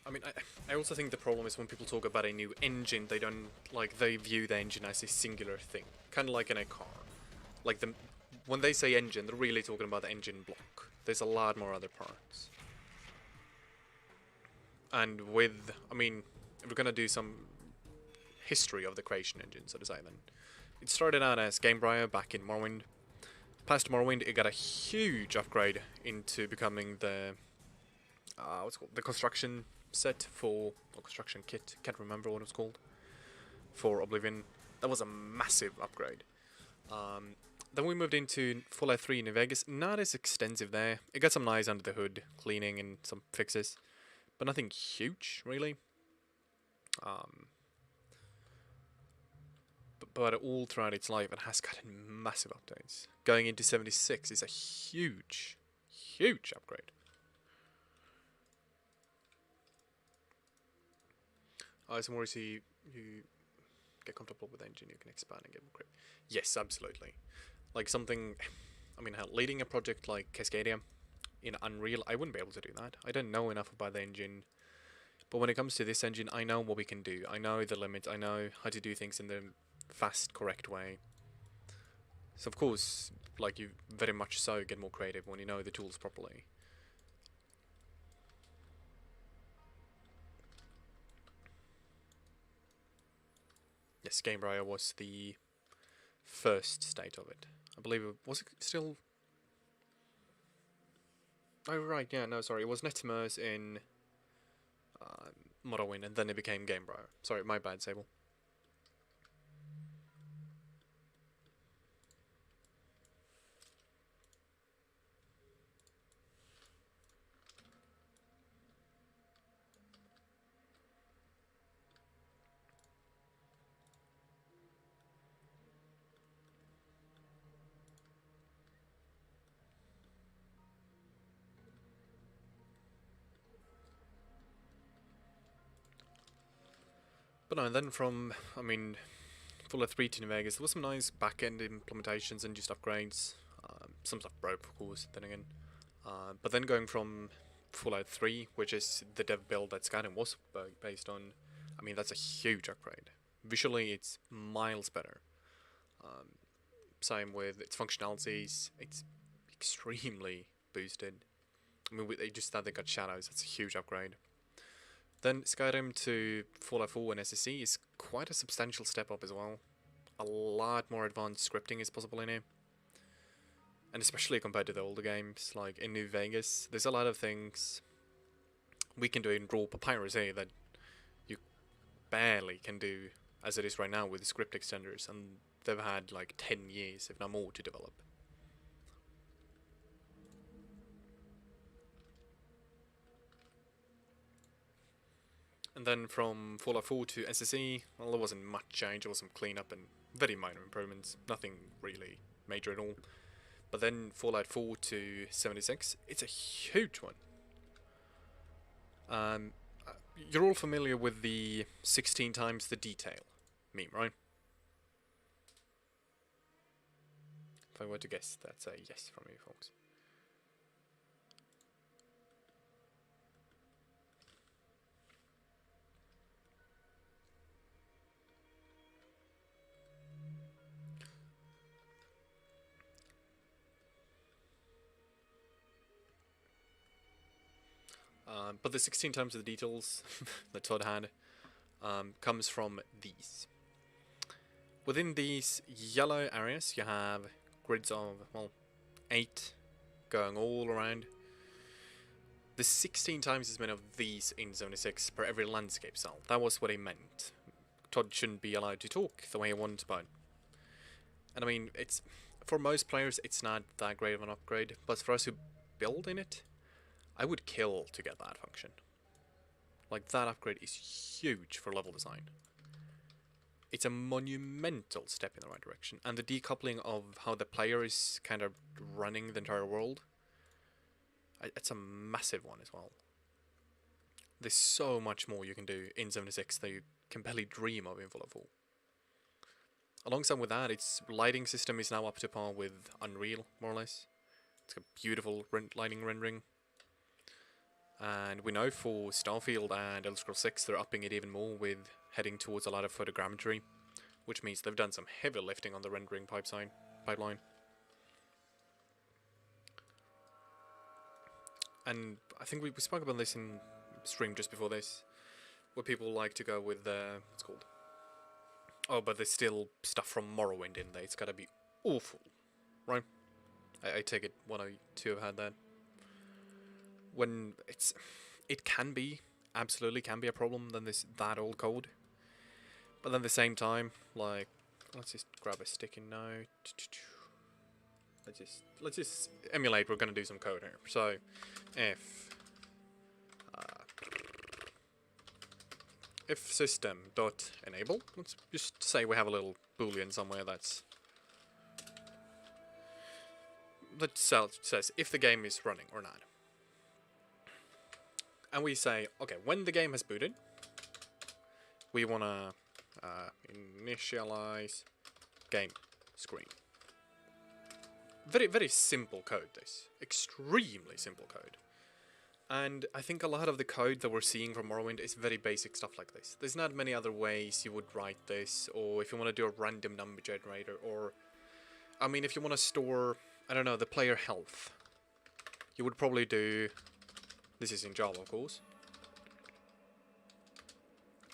I mean, I also think the problem is when people talk about a new engine, they don't, like, they view the engine as a singular thing. Kind of like in a car. Like, when they say engine, they're really talking about the engine block. There's a lot more other parts. And with, I mean, if we're gonna do some history of the creation engine, so to say, then. It started out as Gamebriar back in Morrowind. Past Morrowind, it got a huge upgrade into becoming the, what's it called? The construction set for, or construction kit, can't remember what it was called, for Oblivion. That was a massive upgrade. Then we moved into Fallout 3 New Vegas. Not as extensive there. It got some nice under the hood cleaning and some fixes, but nothing huge really. But all throughout its life, it has gotten massive updates. Going into 76 is a huge, huge upgrade. So more you get comfortable with the engine, you can expand and get more grip. Yes, absolutely. Like something, I mean, hell, leading a project like Cascadia in Unreal, I wouldn't be able to do that. I don't know enough about the engine. But when it comes to this engine, I know what we can do. I know the limits. I know how to do things in the fast, correct way. So of course, like, you very much so get more creative when you know the tools properly. Yes, Gamebriar was the first state of it. I believe it was still. Oh right, yeah, no, sorry, it was Netmers in Morrowind, and then it became Gamebriar. Sorry, my bad, Sable. But no, and then from, I mean, Fallout 3 to New Vegas, there was some nice back-end implementations and just upgrades. Some stuff broke, of course, then again. But then going from Fallout 3, which is the dev build that Skyrim was based on, I mean, that's a huge upgrade. Visually, it's miles better. Same with its functionalities, it's extremely boosted. I mean, they just that they got shadows, that's a huge upgrade. Then Skyrim to Fallout 4 and SSE is quite a substantial step up as well. A lot more advanced scripting is possible in here. And especially compared to the older games, like in New Vegas, there's a lot of things we can do in raw papyrus here that you barely can do as it is right now with the script extenders, and they've had like 10 years, if not more, to develop. And then from Fallout 4 to SSE, well, there wasn't much change, there was some cleanup and very minor improvements, nothing really major at all. But then Fallout 4 to 76, it's a huge one. You're all familiar with the 16 times the detail meme, right? If I were to guess, that's a yes from you folks. But the 16 times the details that Todd had comes from these. Within these yellow areas, you have grids of, well, 8 going all around. There's 16 times as many of these in 76 per every landscape cell. That was what he meant. Todd shouldn't be allowed to talk the way he wants, but... And I mean, it's... For most players, it's not that great of an upgrade, but for us who build in it, I would kill to get that function. Like, that upgrade is huge for level design. It's a monumental step in the right direction, and the decoupling of how the player is kind of running the entire world, it's a massive one as well. There's so much more you can do in 76 that you can barely dream of in Fallout 4. Alongside with that, its lighting system is now up to par with Unreal, more or less. It's got beautiful lighting rendering. And we know for Starfield and Elder Scrolls 6, they're upping it even more with heading towards a lot of photogrammetry, which means they've done some heavy lifting on the rendering pipeline. And I think we spoke about this in stream just before this, where people like to go with what's called? Oh, but there's still stuff from Morrowind in there. It's gotta be awful, right? I take it one or two have had that. When it can be, absolutely can be a problem than that old code. But then at the same time, like, let's just grab a sticky note. Let's just emulate. We're gonna do some code here. So if system dot enable. Let's just say we have a little boolean somewhere that says if the game is running or not. And we say, okay, when the game has booted, we want to initialize game screen. Very, very simple code, this. Extremely simple code. And I think a lot of the code that we're seeing from Morrowind is very basic stuff like this. There's not many other ways you would write this, or if you want to do a random number generator, or... I mean, if you want to store, I don't know, the player health, you would probably do... This is in Java, of course.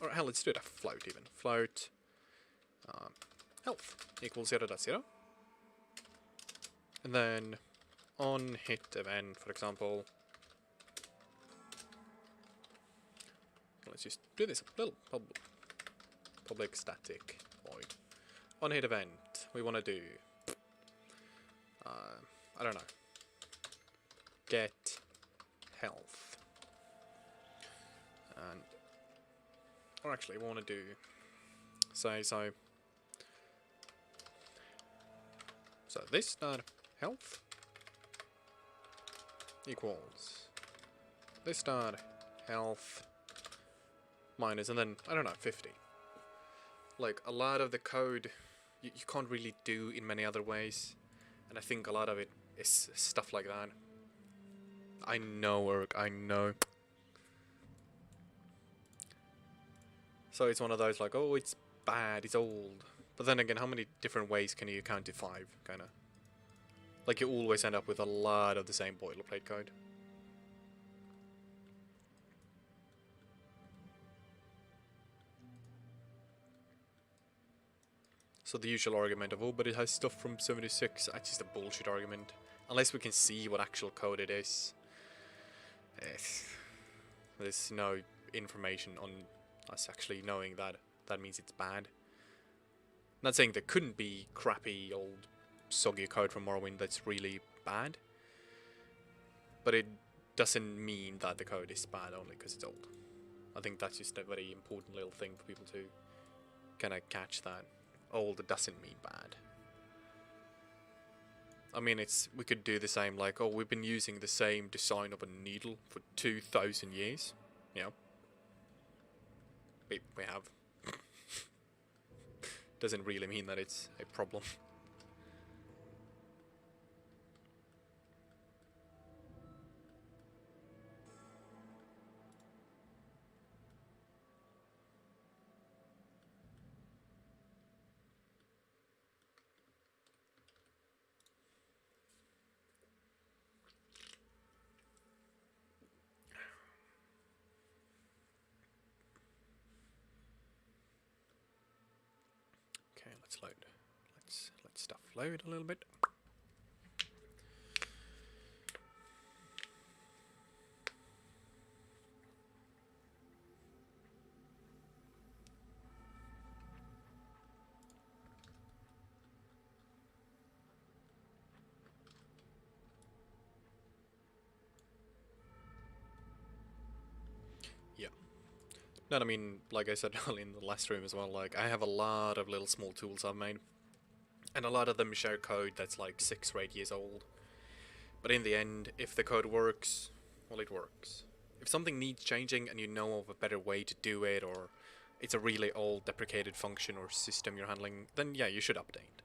Or hell, let's do it a float even. Float health equals 0.0. And then on hit event, for example, let's just do this little public static void. On hit event, we want to do, I don't know, get health. And, or actually, we want to do, say, so this dot health equals this dot health minus, and then, I don't know, 50. Like, a lot of the code you can't really do in many other ways, and I think a lot of it is stuff like that. I know, Eric, I know. So it's one of those like, oh, it's bad, it's old. But then again, how many different ways can you count to 5, kinda? Like, you always end up with a lot of the same boilerplate code. So the usual argument of, oh, but it has stuff from 76, that's just a bullshit argument. Unless we can see what actual code it is. There's no information on us actually knowing that. That means it's bad. Not saying there couldn't be crappy old soggy code from Morrowind that's really bad, but it doesn't mean that the code is bad only because it's old. I think that's just a very important little thing for people to kind of catch, that old doesn't mean bad. I mean, we could do the same, like, oh, we've been using the same design of a needle for 2,000 years. Yeah. We have. Doesn't really mean that it's a problem. Okay, let's load. Let's stuff load a little bit. Yeah. No, I mean, like I said earlier in the last stream as well, like, I have a lot of little small tools I've made. And a lot of them share code that's like 6 or 8 years old. But in the end, if the code works, well, it works. If something needs changing and you know of a better way to do it, or it's a really old deprecated function or system you're handling, then yeah, you should update.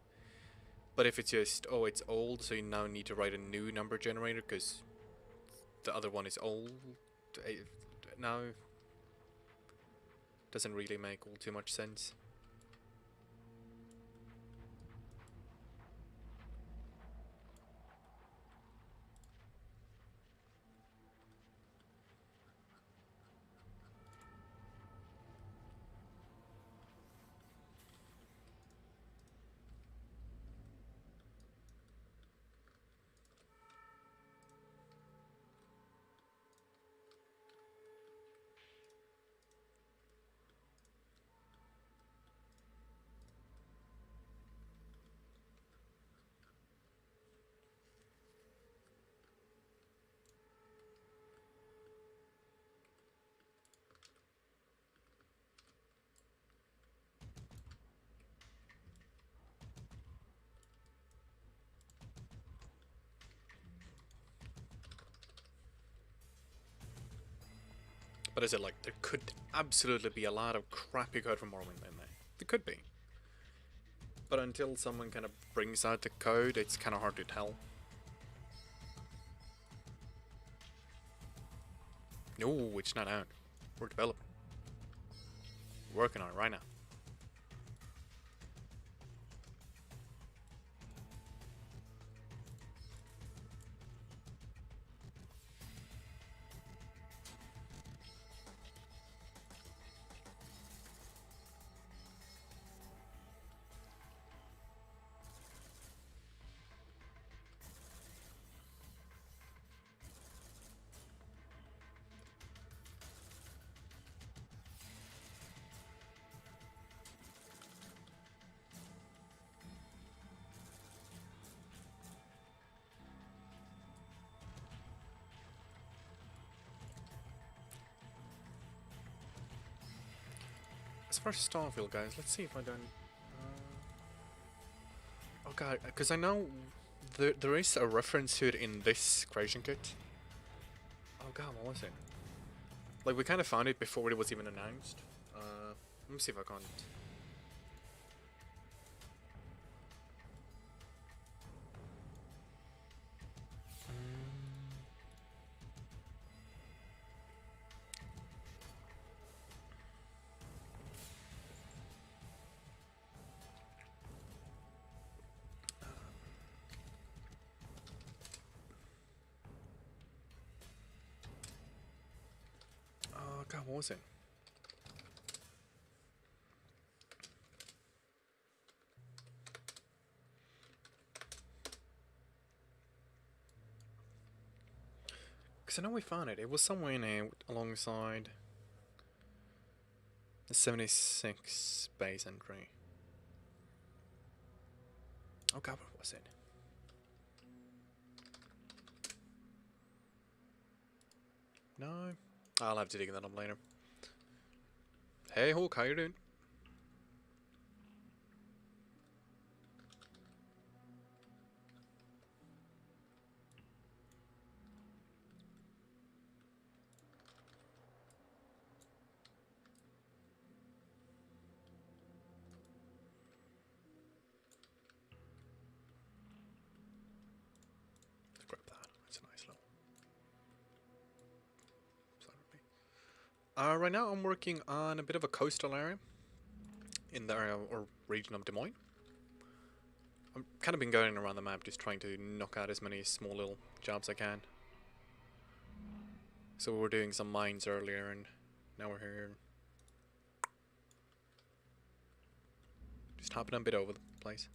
But if it's just, oh, it's old, so you now need to write a new number generator because the other one is old, now doesn't really make all too much sense. But as I said, like, there could absolutely be a lot of crappy code from Morrowind in there. There could be. But until someone kind of brings out the code, it's kind of hard to tell. No, it's not out. We're developing. We're working on it right now. As far as Starfield goes, let's see if I don't... oh god, because I know there is a reference to it in this creation kit. Oh god, what was it? Like, we kind of found it before it was even announced. Let me see if I can't... oh god, what was it? Because I know we found it. It was somewhere in here alongside the 76 base entry. Oh god, what was it? No? I'll have to dig that up later. Hey Hawk, how you doing? Let's grab that. That's a nice little. Right now I'm working on a bit of a coastal area in the area or region of Des Moines. I've kind of been going around the map just trying to knock out as many small little jobs I can. So we were doing some mines earlier and now we're here. Just hopping a bit over the place.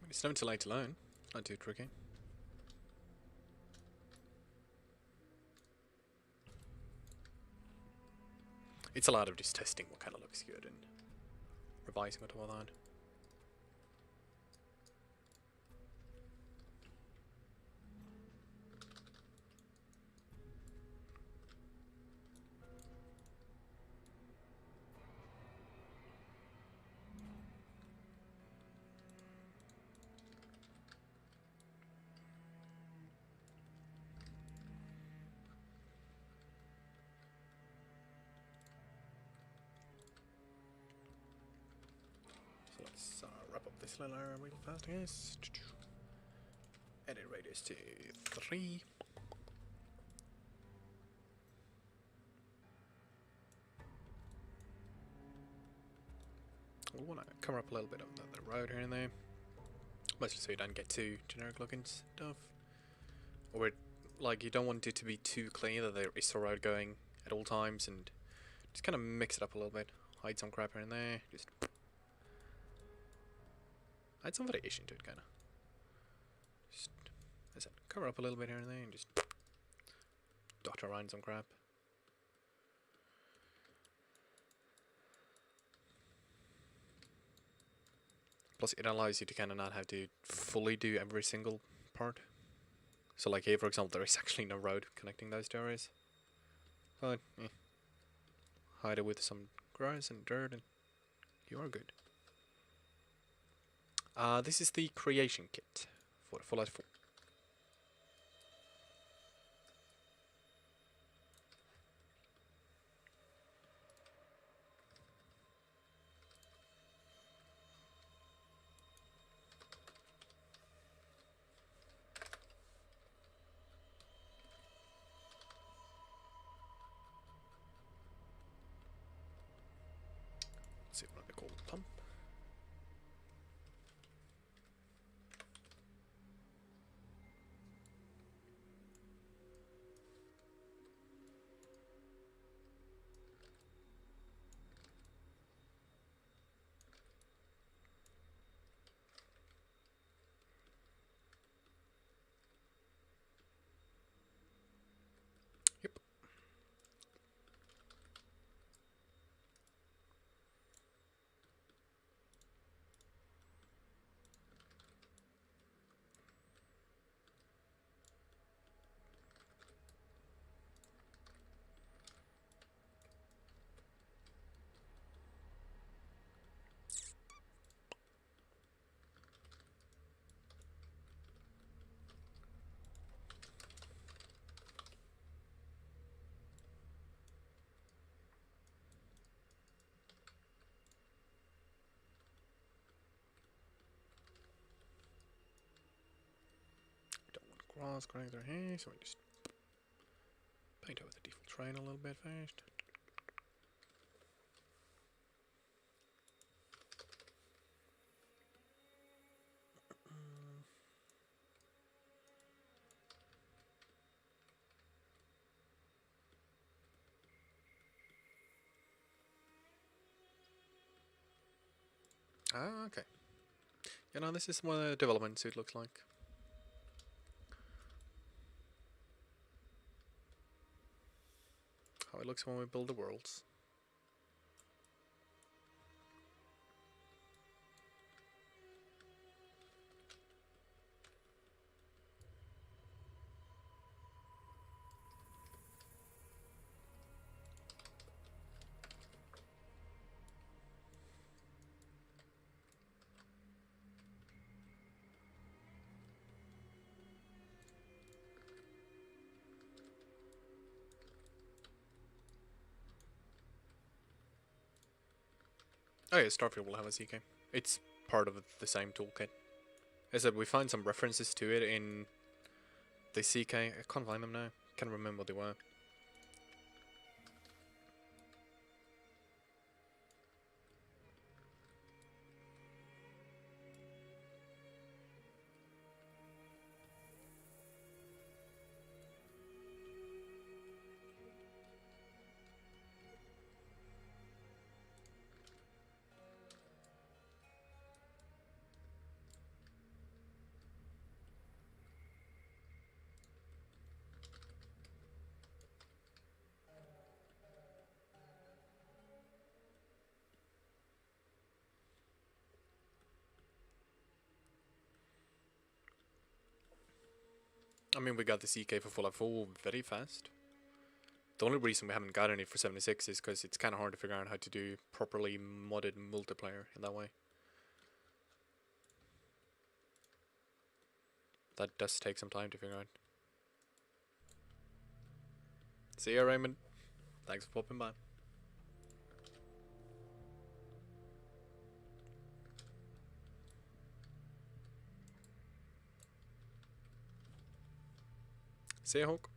It's never too late to learn. Not too tricky. It's a lot of just testing what kind of looks good and revising it all that. Let's wrap up this little area real fast, I guess. Edit radius to 3. We want to cover up a little bit of the road here and there. Mostly so you don't get too generic looking stuff. Or like you don't want it to be too clear that there is a road going at all times, and just kind of mix it up a little bit. Hide some crap here and there. Just add some variation to it, kind of. Just, as I said, cover up a little bit here and there, and just dot around some crap. Plus, it allows you to kind of not have to fully do every single part. So, like here, for example, there is actually no road connecting those two areas. But, hide it with some grass and dirt, and you are good. This is the creation kit for the Fallout 4. Let's see what they call pump. Yep. Don't want grass growing through here, so we just paint over the default terrain a little bit first. Ah, okay. You know, this is what a development suit looks like. How it looks when we build the worlds. Oh yeah, Starfield will have a CK. It's part of the same toolkit. As I said, we find some references to it in the CK. I can't find them now. Can't remember what they were. I mean, we got the CK for Fallout 4 very fast. The only reason we haven't gotten it for 76 is because it's kind of hard to figure out how to do properly modded multiplayer in that way. That does take some time to figure out. See ya, Raymond. Thanks for popping by. See ya, Hulk.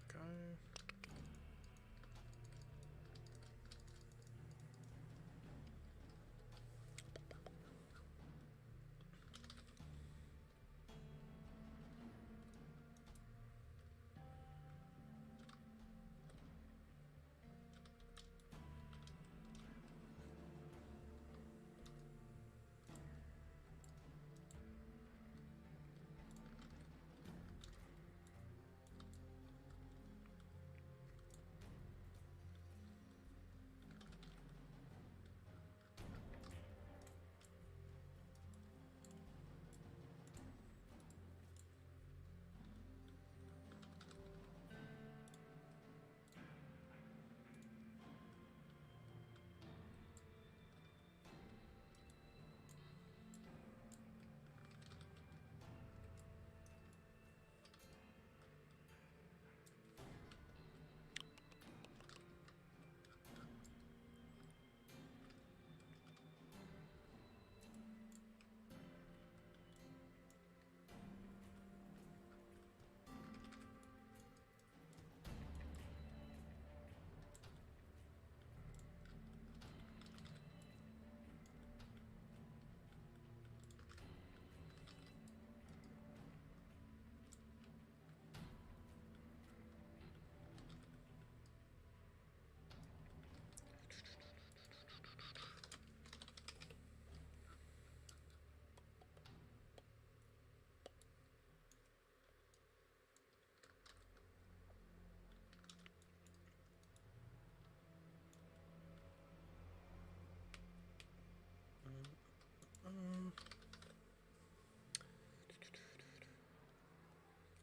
Okay.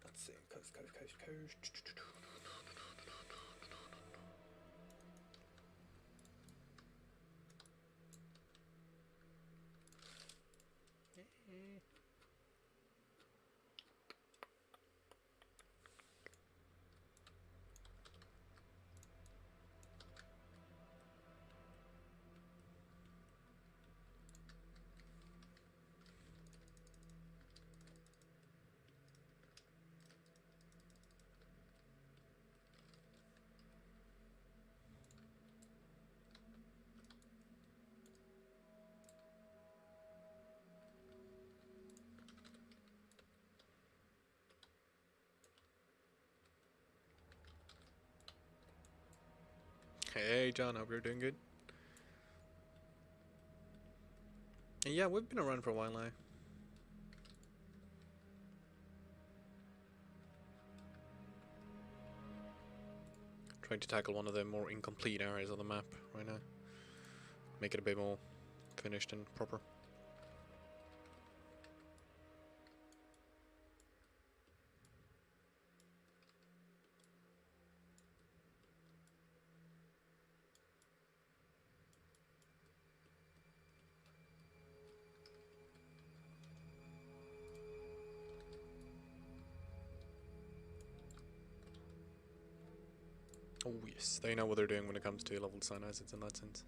Let's see. Coast. Hey John, hope you're doing good. Yeah, we've been around for a while now. Trying to tackle one of the more incomplete areas of the map right now. Make it a bit more finished and proper. Oh yes, they know what they're doing when it comes to level design assets in that sense.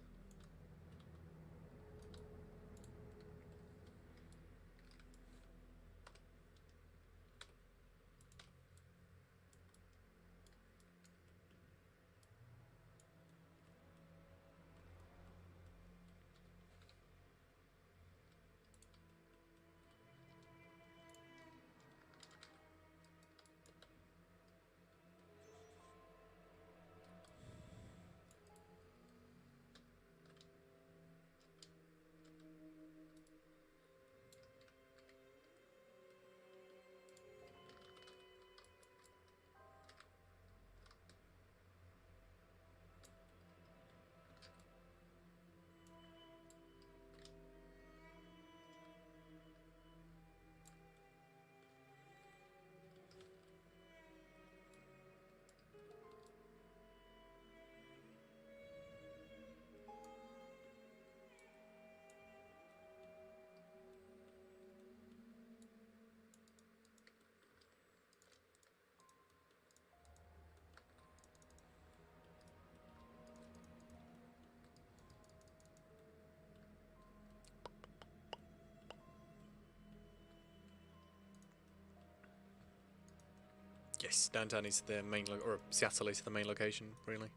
Yes, downtown is the main or Seattle is the main location, really.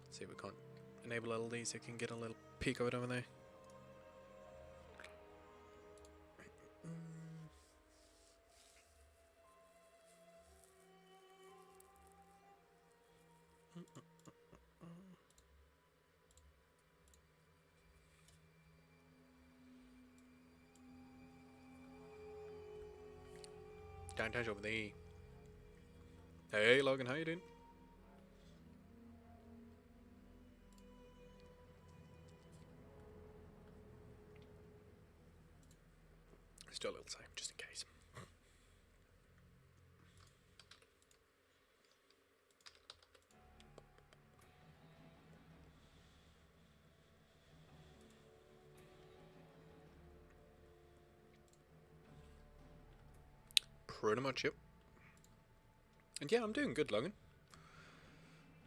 Let's see if we can't enable LEDs so you can get a little peek of it over there. Downtown's over there. Hey Logan, how you doing? Still a little time, just in case. Pretty much, yep. And yeah, I'm doing good, Logan.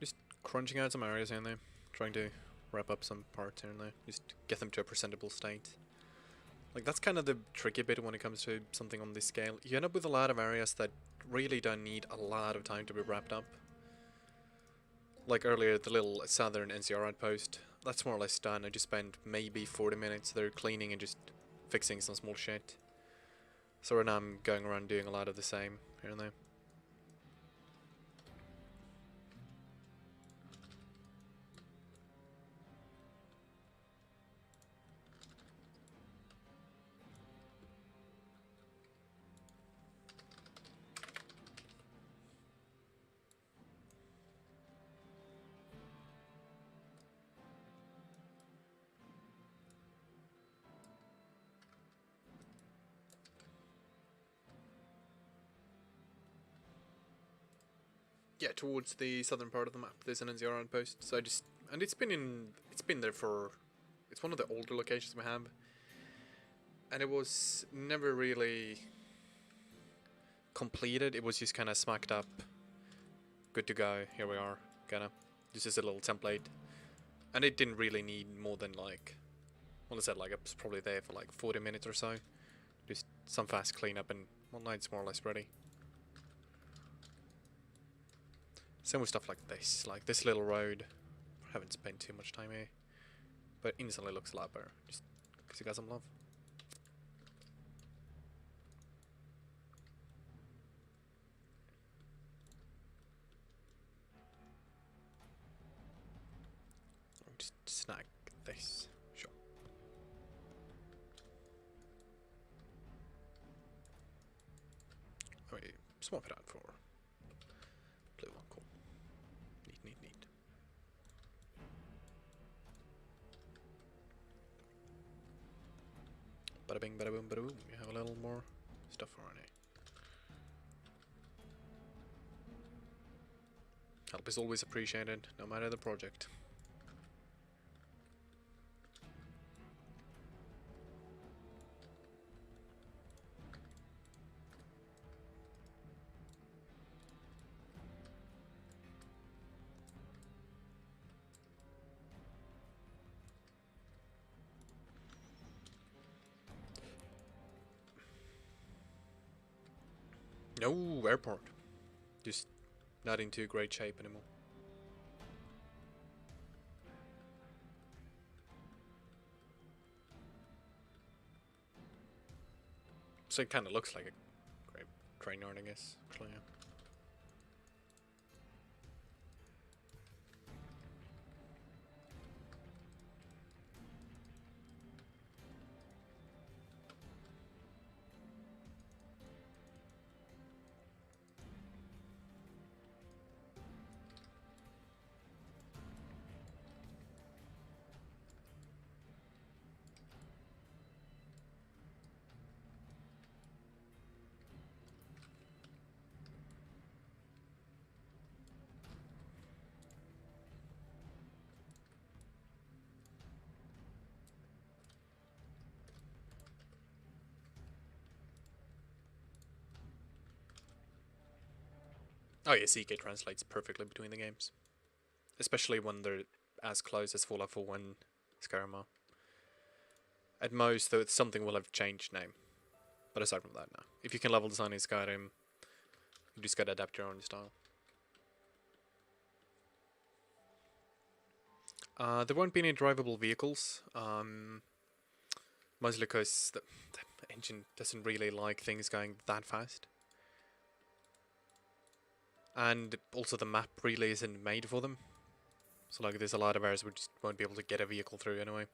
Just crunching out some areas in there, trying to wrap up some parts here and there, just get them to a presentable state. Like, that's kind of the tricky bit when it comes to something on this scale. You end up with a lot of areas that really don't need a lot of time to be wrapped up. Like earlier, the little southern NCR outpost, that's more or less done. I just spent maybe 40 minutes there cleaning and just fixing some small shit. So right now I'm going around doing a lot of the same here and there. Yeah, towards the southern part of the map, there's an NCR outpost. So and it's been there for, it's one of the older locations we have, and it was never really completed. It was just kind of smacked up, good to go. Here we are, this is a little template, and it didn't really need more than like, well, I said like it was probably there for like 40 minutes or so, just some fast cleanup, and well, now it's more or less ready. Same with stuff like this little road. I haven't spent too much time here, but instantly looks a lot better, just because it got some love. I'll just snag this, sure. Oh wait, swap it out for blue one, cool. Neat. Bada bing, bada boom, bada boom. You have a little more stuff already. Help is always appreciated, no matter the project. No airport. Just not in too great shape anymore. So it kind of looks like a great train yard, I guess. Actually, yeah. Oh yeah, CK translates perfectly between the games. Especially when they're as close as Fallout 4 and Skyrim are. At most, though, something will have changed name. But aside from that, no. If you can level design in Skyrim, you just gotta adapt your own style. There won't be any drivable vehicles. Mostly because the engine doesn't really like things going that fast. And also the map really isn't made for them. So like there's a lot of areas we just won't be able to get a vehicle through anyway.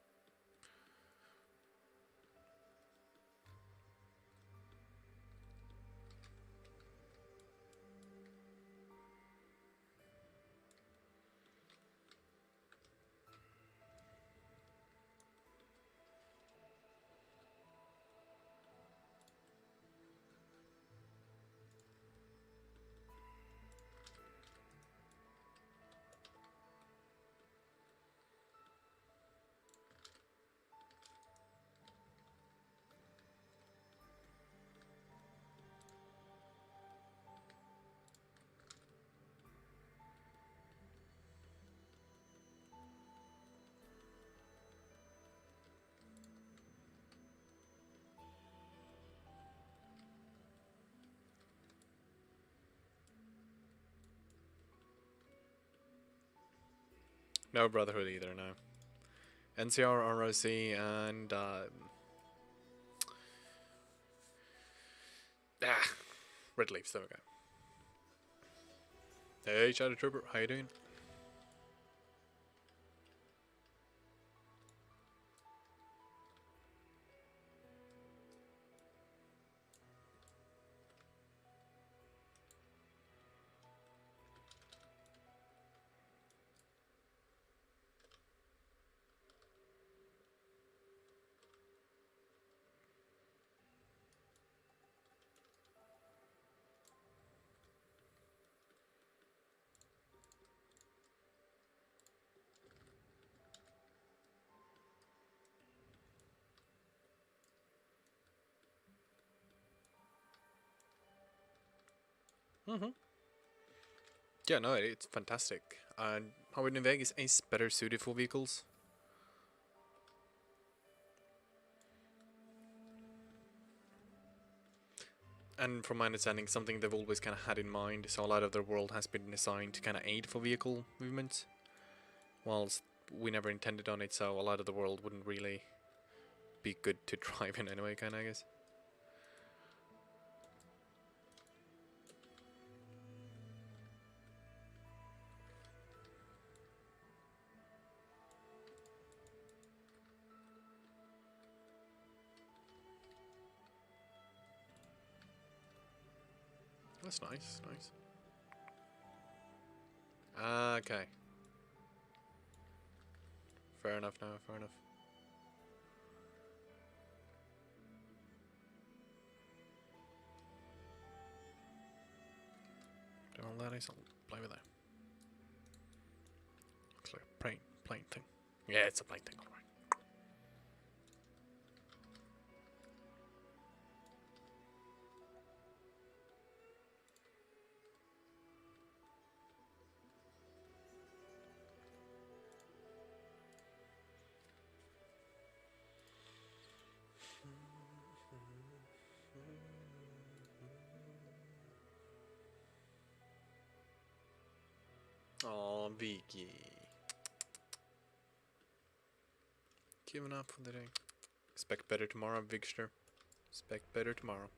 No Brotherhood either, no. NCR, ROC, and Red Leaves, there we go. Hey Shadow Trooper, how you doing? Mm-hmm. Yeah, no, it's fantastic. And Howard New Vegas is better suited for vehicles. And from my understanding, something they've always kind of had in mind, so a lot of their world has been designed to kind of aid for vehicle movements. Whilst we never intended on it, so a lot of the world wouldn't really be good to drive in anyway, kind of, I guess. That's nice, nice. Okay. Fair enough now, fair enough. that is, I'll play with that. Looks like a plain thing. Yeah, it's a plain thing, alright. Oh, Vicky. Giving up for the day. Expect better tomorrow, Vigster. Expect better tomorrow.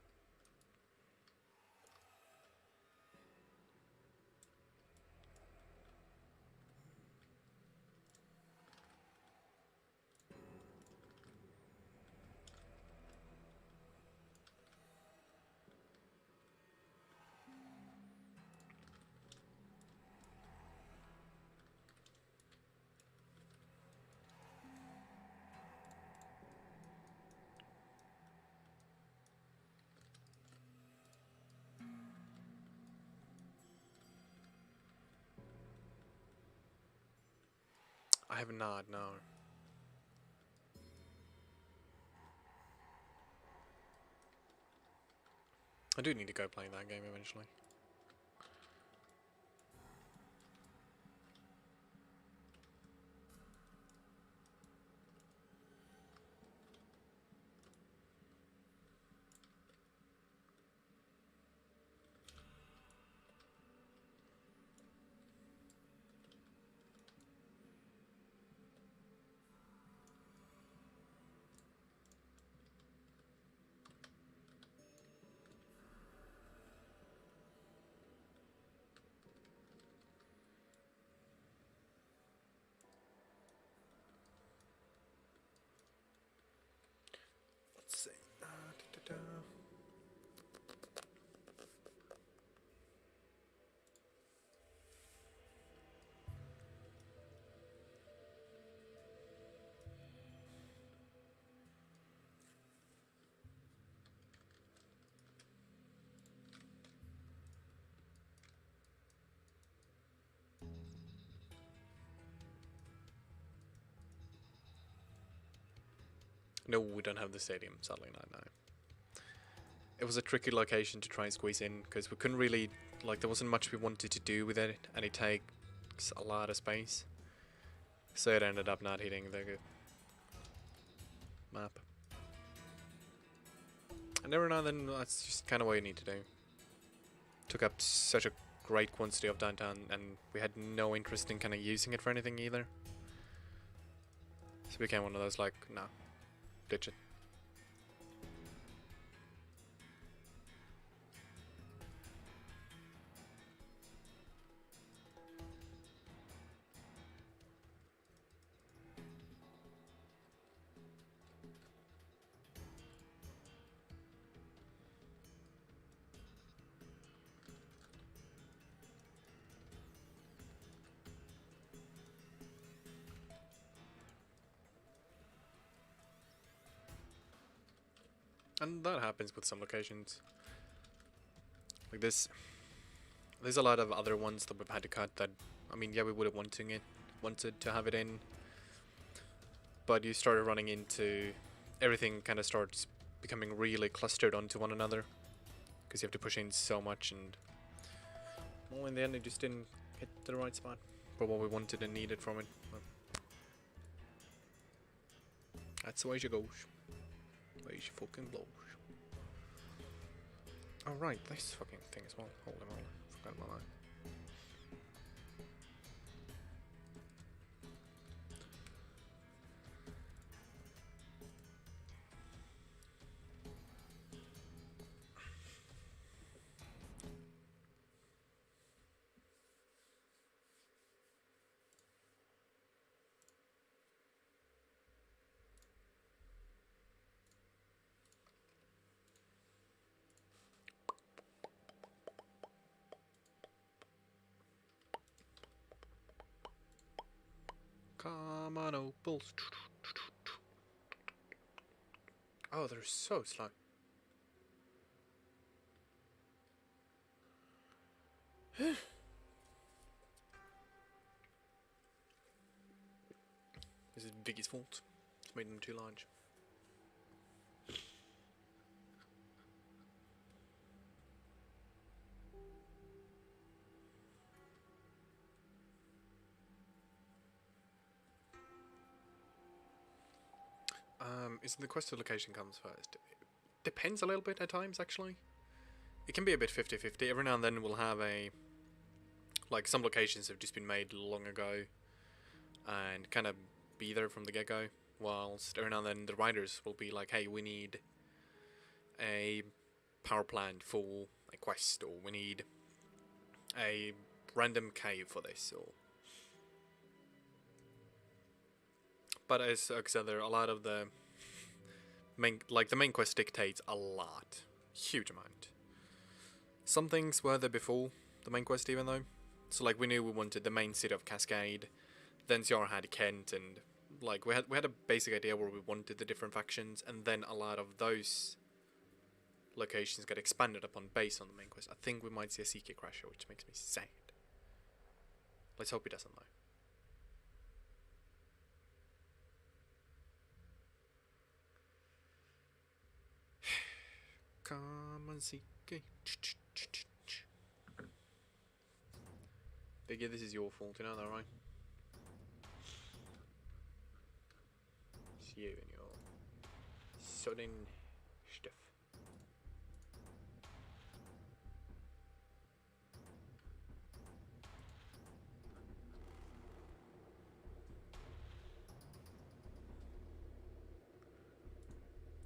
I have not, no. I do need to go play that game eventually. Let's see. No, we don't have the stadium, sadly not, no. It was a tricky location to try and squeeze in, because we couldn't really, like, there wasn't much we wanted to do with it, and it takes a lot of space. So it ended up not hitting the map. And every now and then, that's just kind of what you need to do. Took up such a great quantity of downtown, and we had no interest in kind of using it for anything either. So it became one of those, like, nah, ditch it. And that happens with some locations. Like this, there's a lot of other ones that we've had to cut that, I mean, yeah, we would have wanted to have it in, but you started running into, everything kind of starts becoming really clustered onto one another, because you have to push in so much, and well, in the end it just didn't hit the right spot for what we wanted and needed from it. But that's the way she goes. The way she fucking blows. Oh right, this fucking thing as well. Holy moly, forgot about that. Come on, opals. Oh, they're so slow. Viggy's fault. It's made them too large. Isn't the quest of location comes first? Depends a little bit at times, actually. It can be a bit 50-50. Every now and then we'll have a... Like, some locations have just been made long ago and kind of be there from the get-go, whilst every now and then the writers will be like, hey, we need a power plant for a quest, or we need a random cave for this, or... But as I said, there are a lot of the the main quest dictates a lot. Huge amount. Some things were there before the main quest even though. So like we knew we wanted the main city of Cascade, then Ciara had Kent, and like we had a basic idea where we wanted the different factions, and then a lot of those locations got expanded upon based on the main quest. I think we might see a CK crasher, which makes me sad. Let's hope he doesn't though. Come on, CK. Biggie, this is your fault, you know that, right? It's you and your sudden stuff.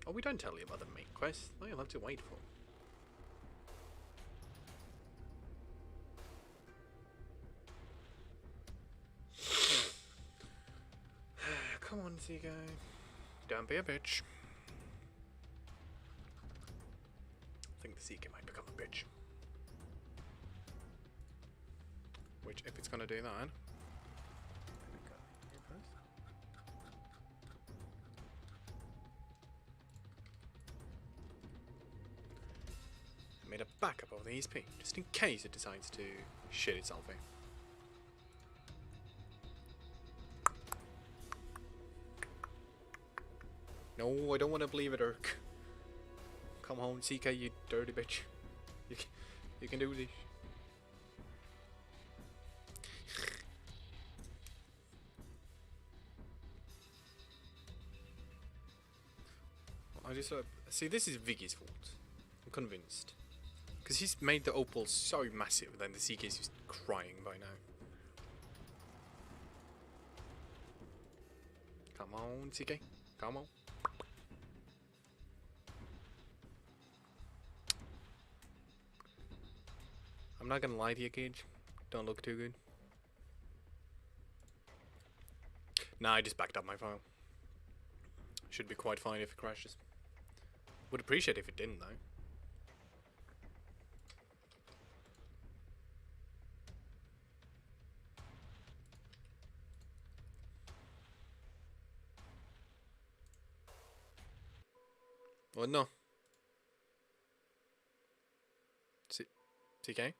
Oh, we don't tell you about the main quest. Oh, you'll have to wait for. Come on, CK. Don't be a bitch. I think the CK might become a bitch. Which, if it's gonna do that... Made a backup of the ESP, just in case it decides to shit itself in. No, I don't want to believe it, Urk. Come home, CK, you dirty bitch. You can do this. I just see, this is Viggy's fault. I'm convinced. Because he's made the opal so massive that the CK is just crying by now. Come on, CK. Come on. I'm not gonna lie to you, Cage. Don't look too good. Nah, I just backed up my file. Should be quite fine if it crashes. Would appreciate if it didn't, though. Well, no. CK?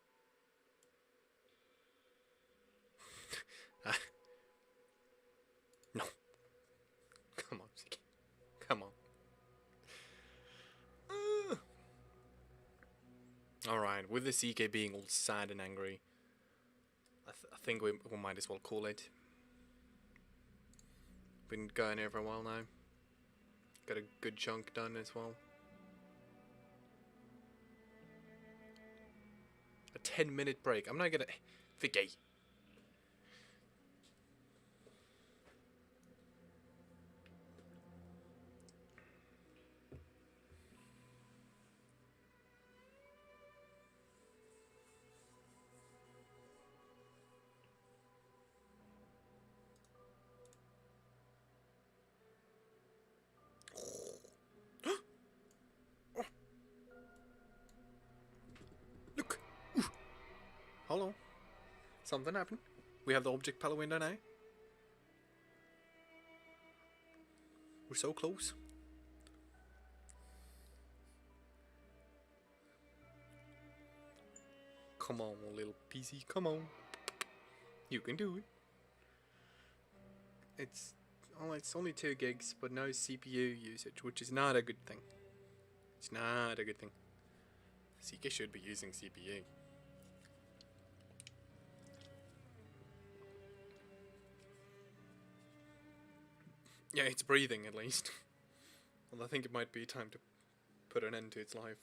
No. Come on, CK. Come on. Alright, with the CK being all sad and angry, I think we might as well call it. Been going here for a while now. Got a good chunk done as well. A 10-minute break. I'm not gonna... Vicky. Look. Ooh. Hold on. Something happened. We have the object palette window now. We're so close. Come on, little PC. Come on. You can do it. It's... Oh, it's only 2 gigs, but no CPU usage, which is not a good thing. It's not a good thing. CK should be using CPU. Yeah, it's breathing at least. Well, I think it might be time to put an end to its life.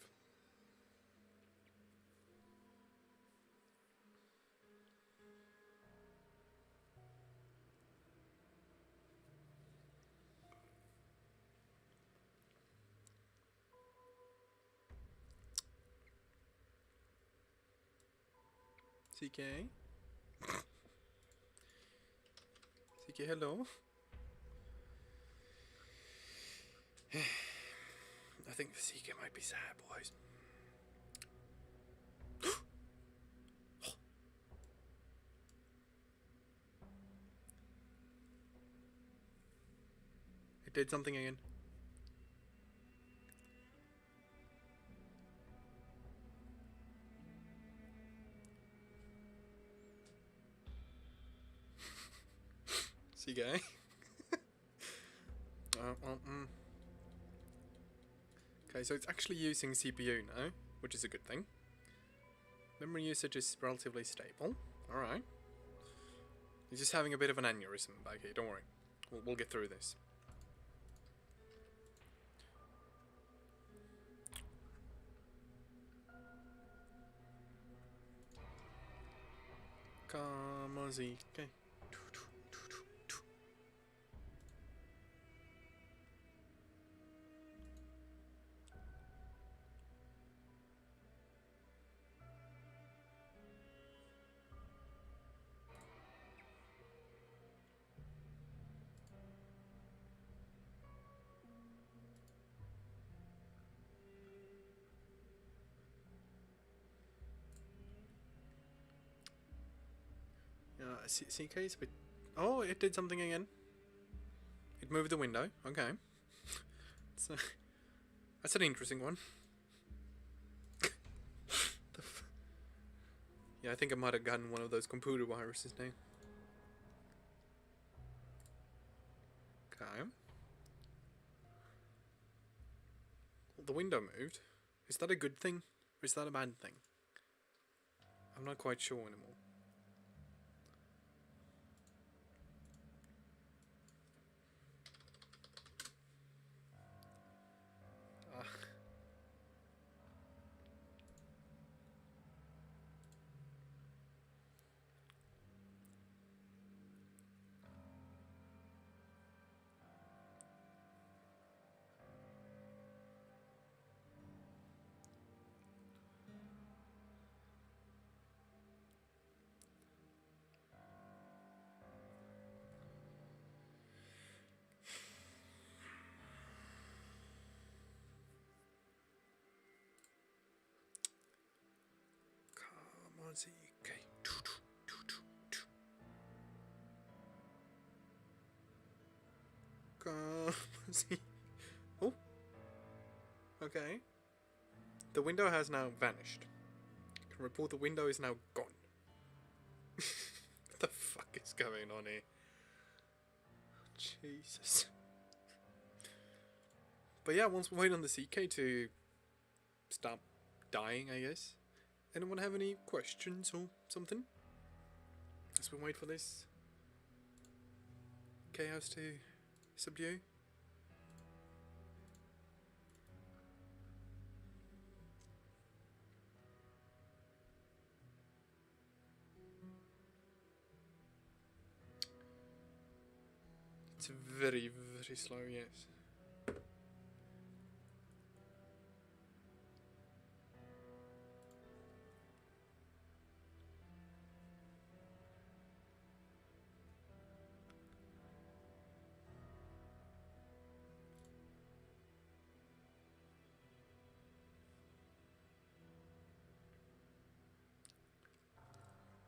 CK? CK, hello? I think the CK might be sad, boys. It did something again. CK? Okay, so it's actually using CPU now, which is a good thing. Memory usage is relatively stable. Alright. He's just having a bit of an aneurysm back here, don't worry. We'll get through this. Come on, ZK. CK is a bit... Oh, it did something again. It moved the window. Okay. So, that's an interesting one. Yeah, I think I might have gotten one of those computer viruses now. Okay. Well, the window moved. Is that a good thing? Or is that a bad thing? I'm not quite sure anymore. Come on, ZK. Come on, ZK. Oh. Okay. The window has now vanished. I can report the window is now gone. What the fuck is going on here? Jesus. But yeah, once we wait on the CK to stop dying, I guess. Anyone have any questions or something? As we wait for this chaos to subdue. It's very, very slow, yes.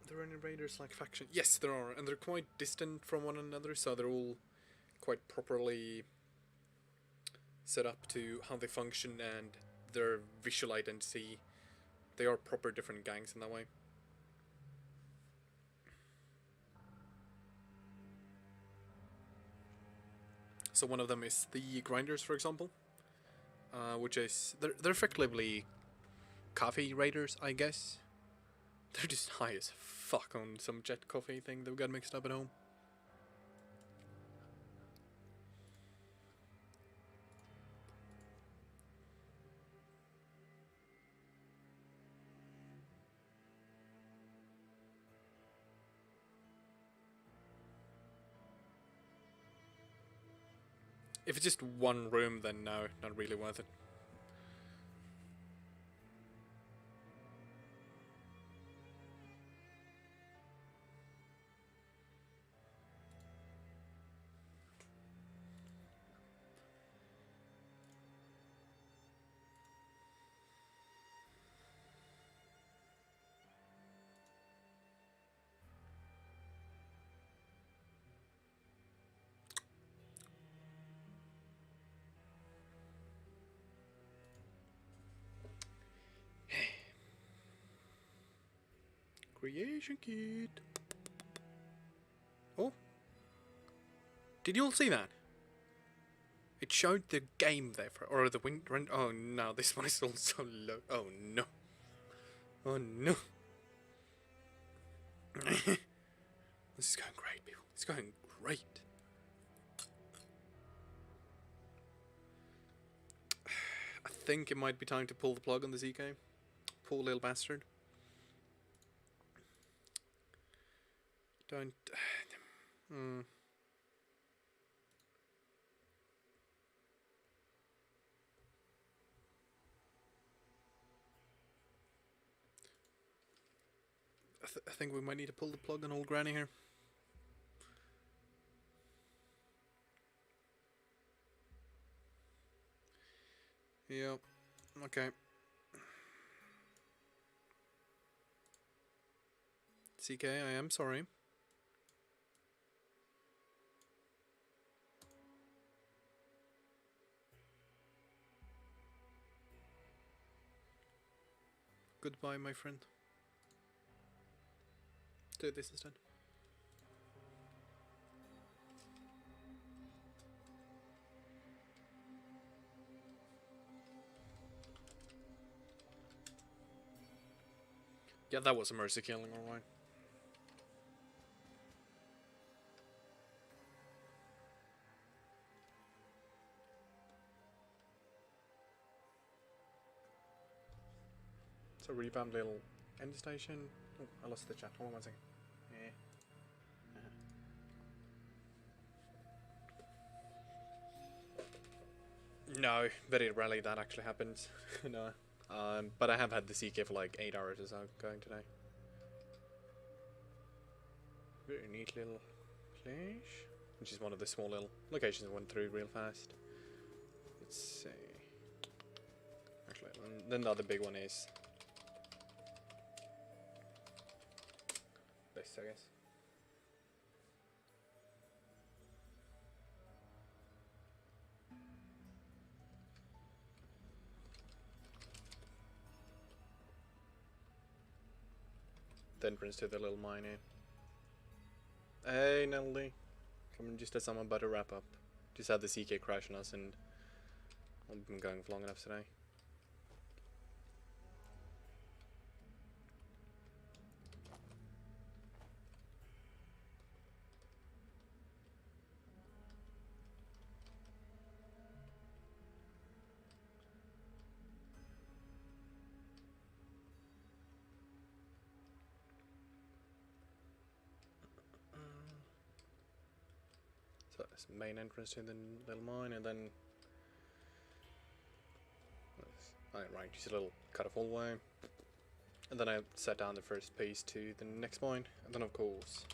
Are there any raiders like faction? Yes, there are, and they're quite distant from one another, so they're all quite properly set up to how they function and their visual identity. They are proper different gangs in that way. So one of them is the grinders, for example, which is they're effectively coffee raiders, I guess. They're just high as fuck on some jet coffee thing they've got mixed up at home. If it's just one room, then no, not really worth it. Creation kit. Oh. Did you all see that? It showed the game there, or the wind. Oh no, this one is also low. Oh no. Oh no. This is going great, people. It's going great. I think it might be time to pull the plug on the ZK. Poor little bastard. Don't. I think we might need to pull the plug on old Granny here. Yep. Okay. CK, I am sorry. Goodbye, my friend. Do this instead. Yeah, that was a mercy killing, alright. It's a revamped little end station. Oh, I lost the chat. Hold on one second. No, very rarely that actually happens. No. But I have had the CK for like 8 hours or so going today. Very neat little place. Which is one of the small little locations I went through real fast. Let's see. Actually, then the other big one is this, I guess. The entrance to the little mine here. Hey Nelly, coming just as I'm about to wrap up. Just had the CK crash on us and I've been going for long enough today. So that's the main entrance to the little mine, and then right, just a little cut off hallway, and then I set down the first piece to the next mine, and then of course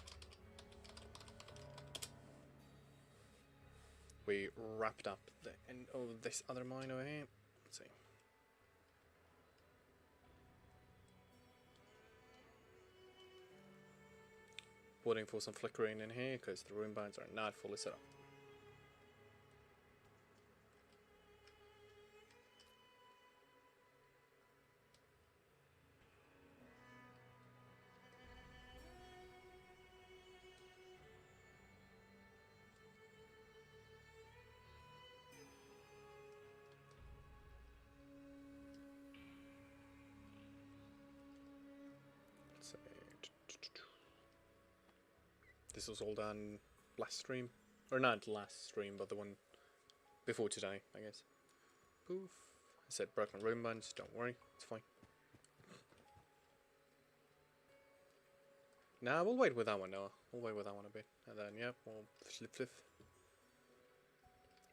we wrapped up the end of this other mine over here. Let's see. Waiting for some flickering in here because the room bounds are not fully set up. This was all done last stream. Or not last stream, but the one before today, I guess. Poof. I said broken room bands, don't worry, it's fine. Nah, we'll wait with that one, Noah. We'll wait with that one a bit. And then, yeah, we'll flip.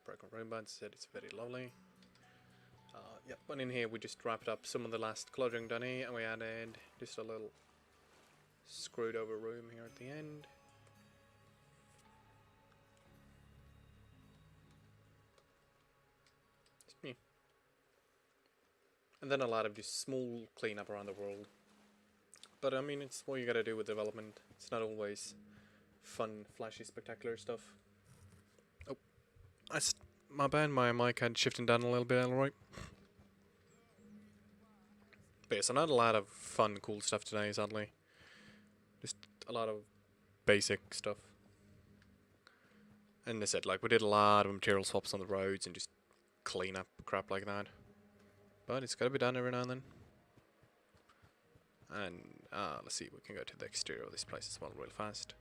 Broken room bands, said it's very lovely. Yep, and in here we just wrapped up some of the last cluttering done here, and we added just a little screwed over room here at the end. Yeah. And then a lot of just small cleanup around the world. But I mean, it's what you gotta do with development. It's not always fun, flashy, spectacular stuff. Oh, my bad, my mic had shifted down a little bit, alright. But yeah, so not a lot of fun, cool stuff today, sadly. Just a lot of basic stuff. And I said, like, we did a lot of material swaps on the roads and just clean up crap like that. But it's gotta be done every now and then. And let's see, we can go to the exterior of this place as well real fast.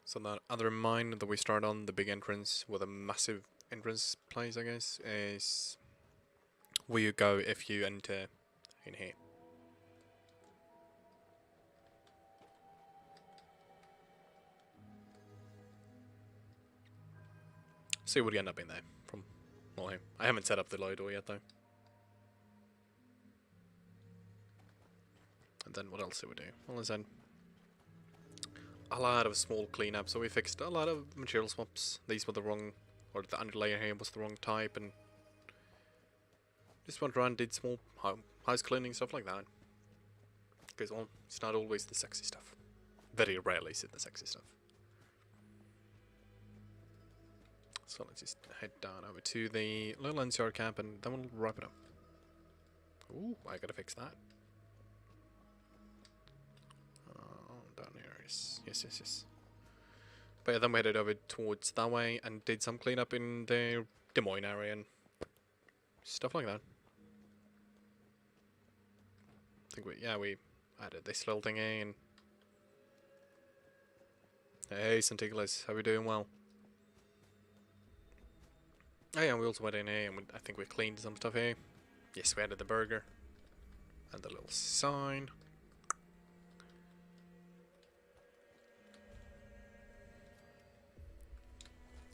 So that other mine that we start on, the big entrance with a massive entrance place, I guess, is where you go if you enter in here. See what you end up in there from well, I haven't set up the load door yet though. And then what else do we do? Well, there's then a lot of small cleanup. So we fixed a lot of material swaps. These were the wrong, or the underlayer here was the wrong type, and just went around, did small house cleaning, stuff like that. Because, well, it's not always the sexy stuff. Very rarely is it the sexy stuff. So let's just head down over to the little NCR camp and then we'll wrap it up. Ooh, I gotta fix that. Down here, yes. But yeah, then we headed over towards that way and did some cleanup in the Des Moines area and stuff like that. I think we added this little thing in. Hey, Santiglas, how are we doing? Well. Oh yeah, we also went in here and I think we cleaned some stuff here. Yes, we added the burger and the little sign.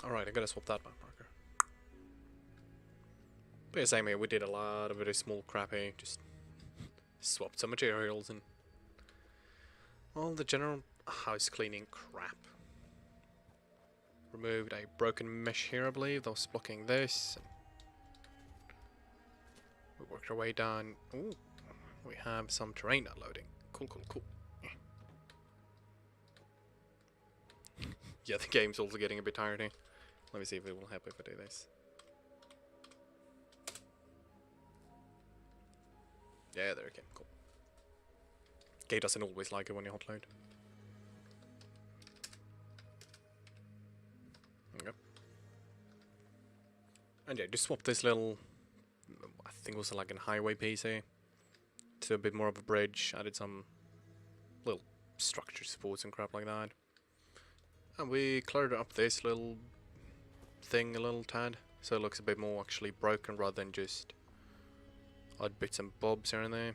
Alright, I gotta swap that map marker. But yeah, same here, we did a lot of very small crap here, just swapped some materials and all the general house cleaning crap. Removed a broken mesh here, I believe, that was blocking this. We worked our way down. Ooh, we have some terrain unloading. Cool. Yeah, the game's also getting a bit tired here. Let me see if it will help if I do this. Yeah, there we go. Cool. Game doesn't always like it when you hot load. There we go. And yeah, just swap this little, I think it was like a highway piece here, to a bit more of a bridge. Added some little structure supports and crap like that. And we cleared up this little thing a little tad, so it looks a bit more actually broken rather than just odd bits and bobs here and there.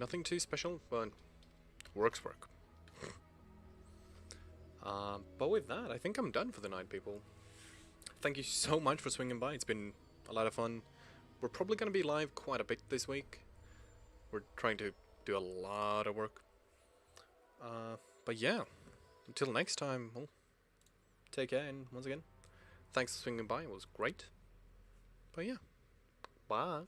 Nothing too special, but work. But with that, I think I'm done for the night, people. Thank you so much for swinging by. It's been a lot of fun. We're probably going to be live quite a bit this week. We're trying to do a lot of work. But yeah, until next time, well, take care, and once again, thanks for swinging by. It was great. But yeah, bye.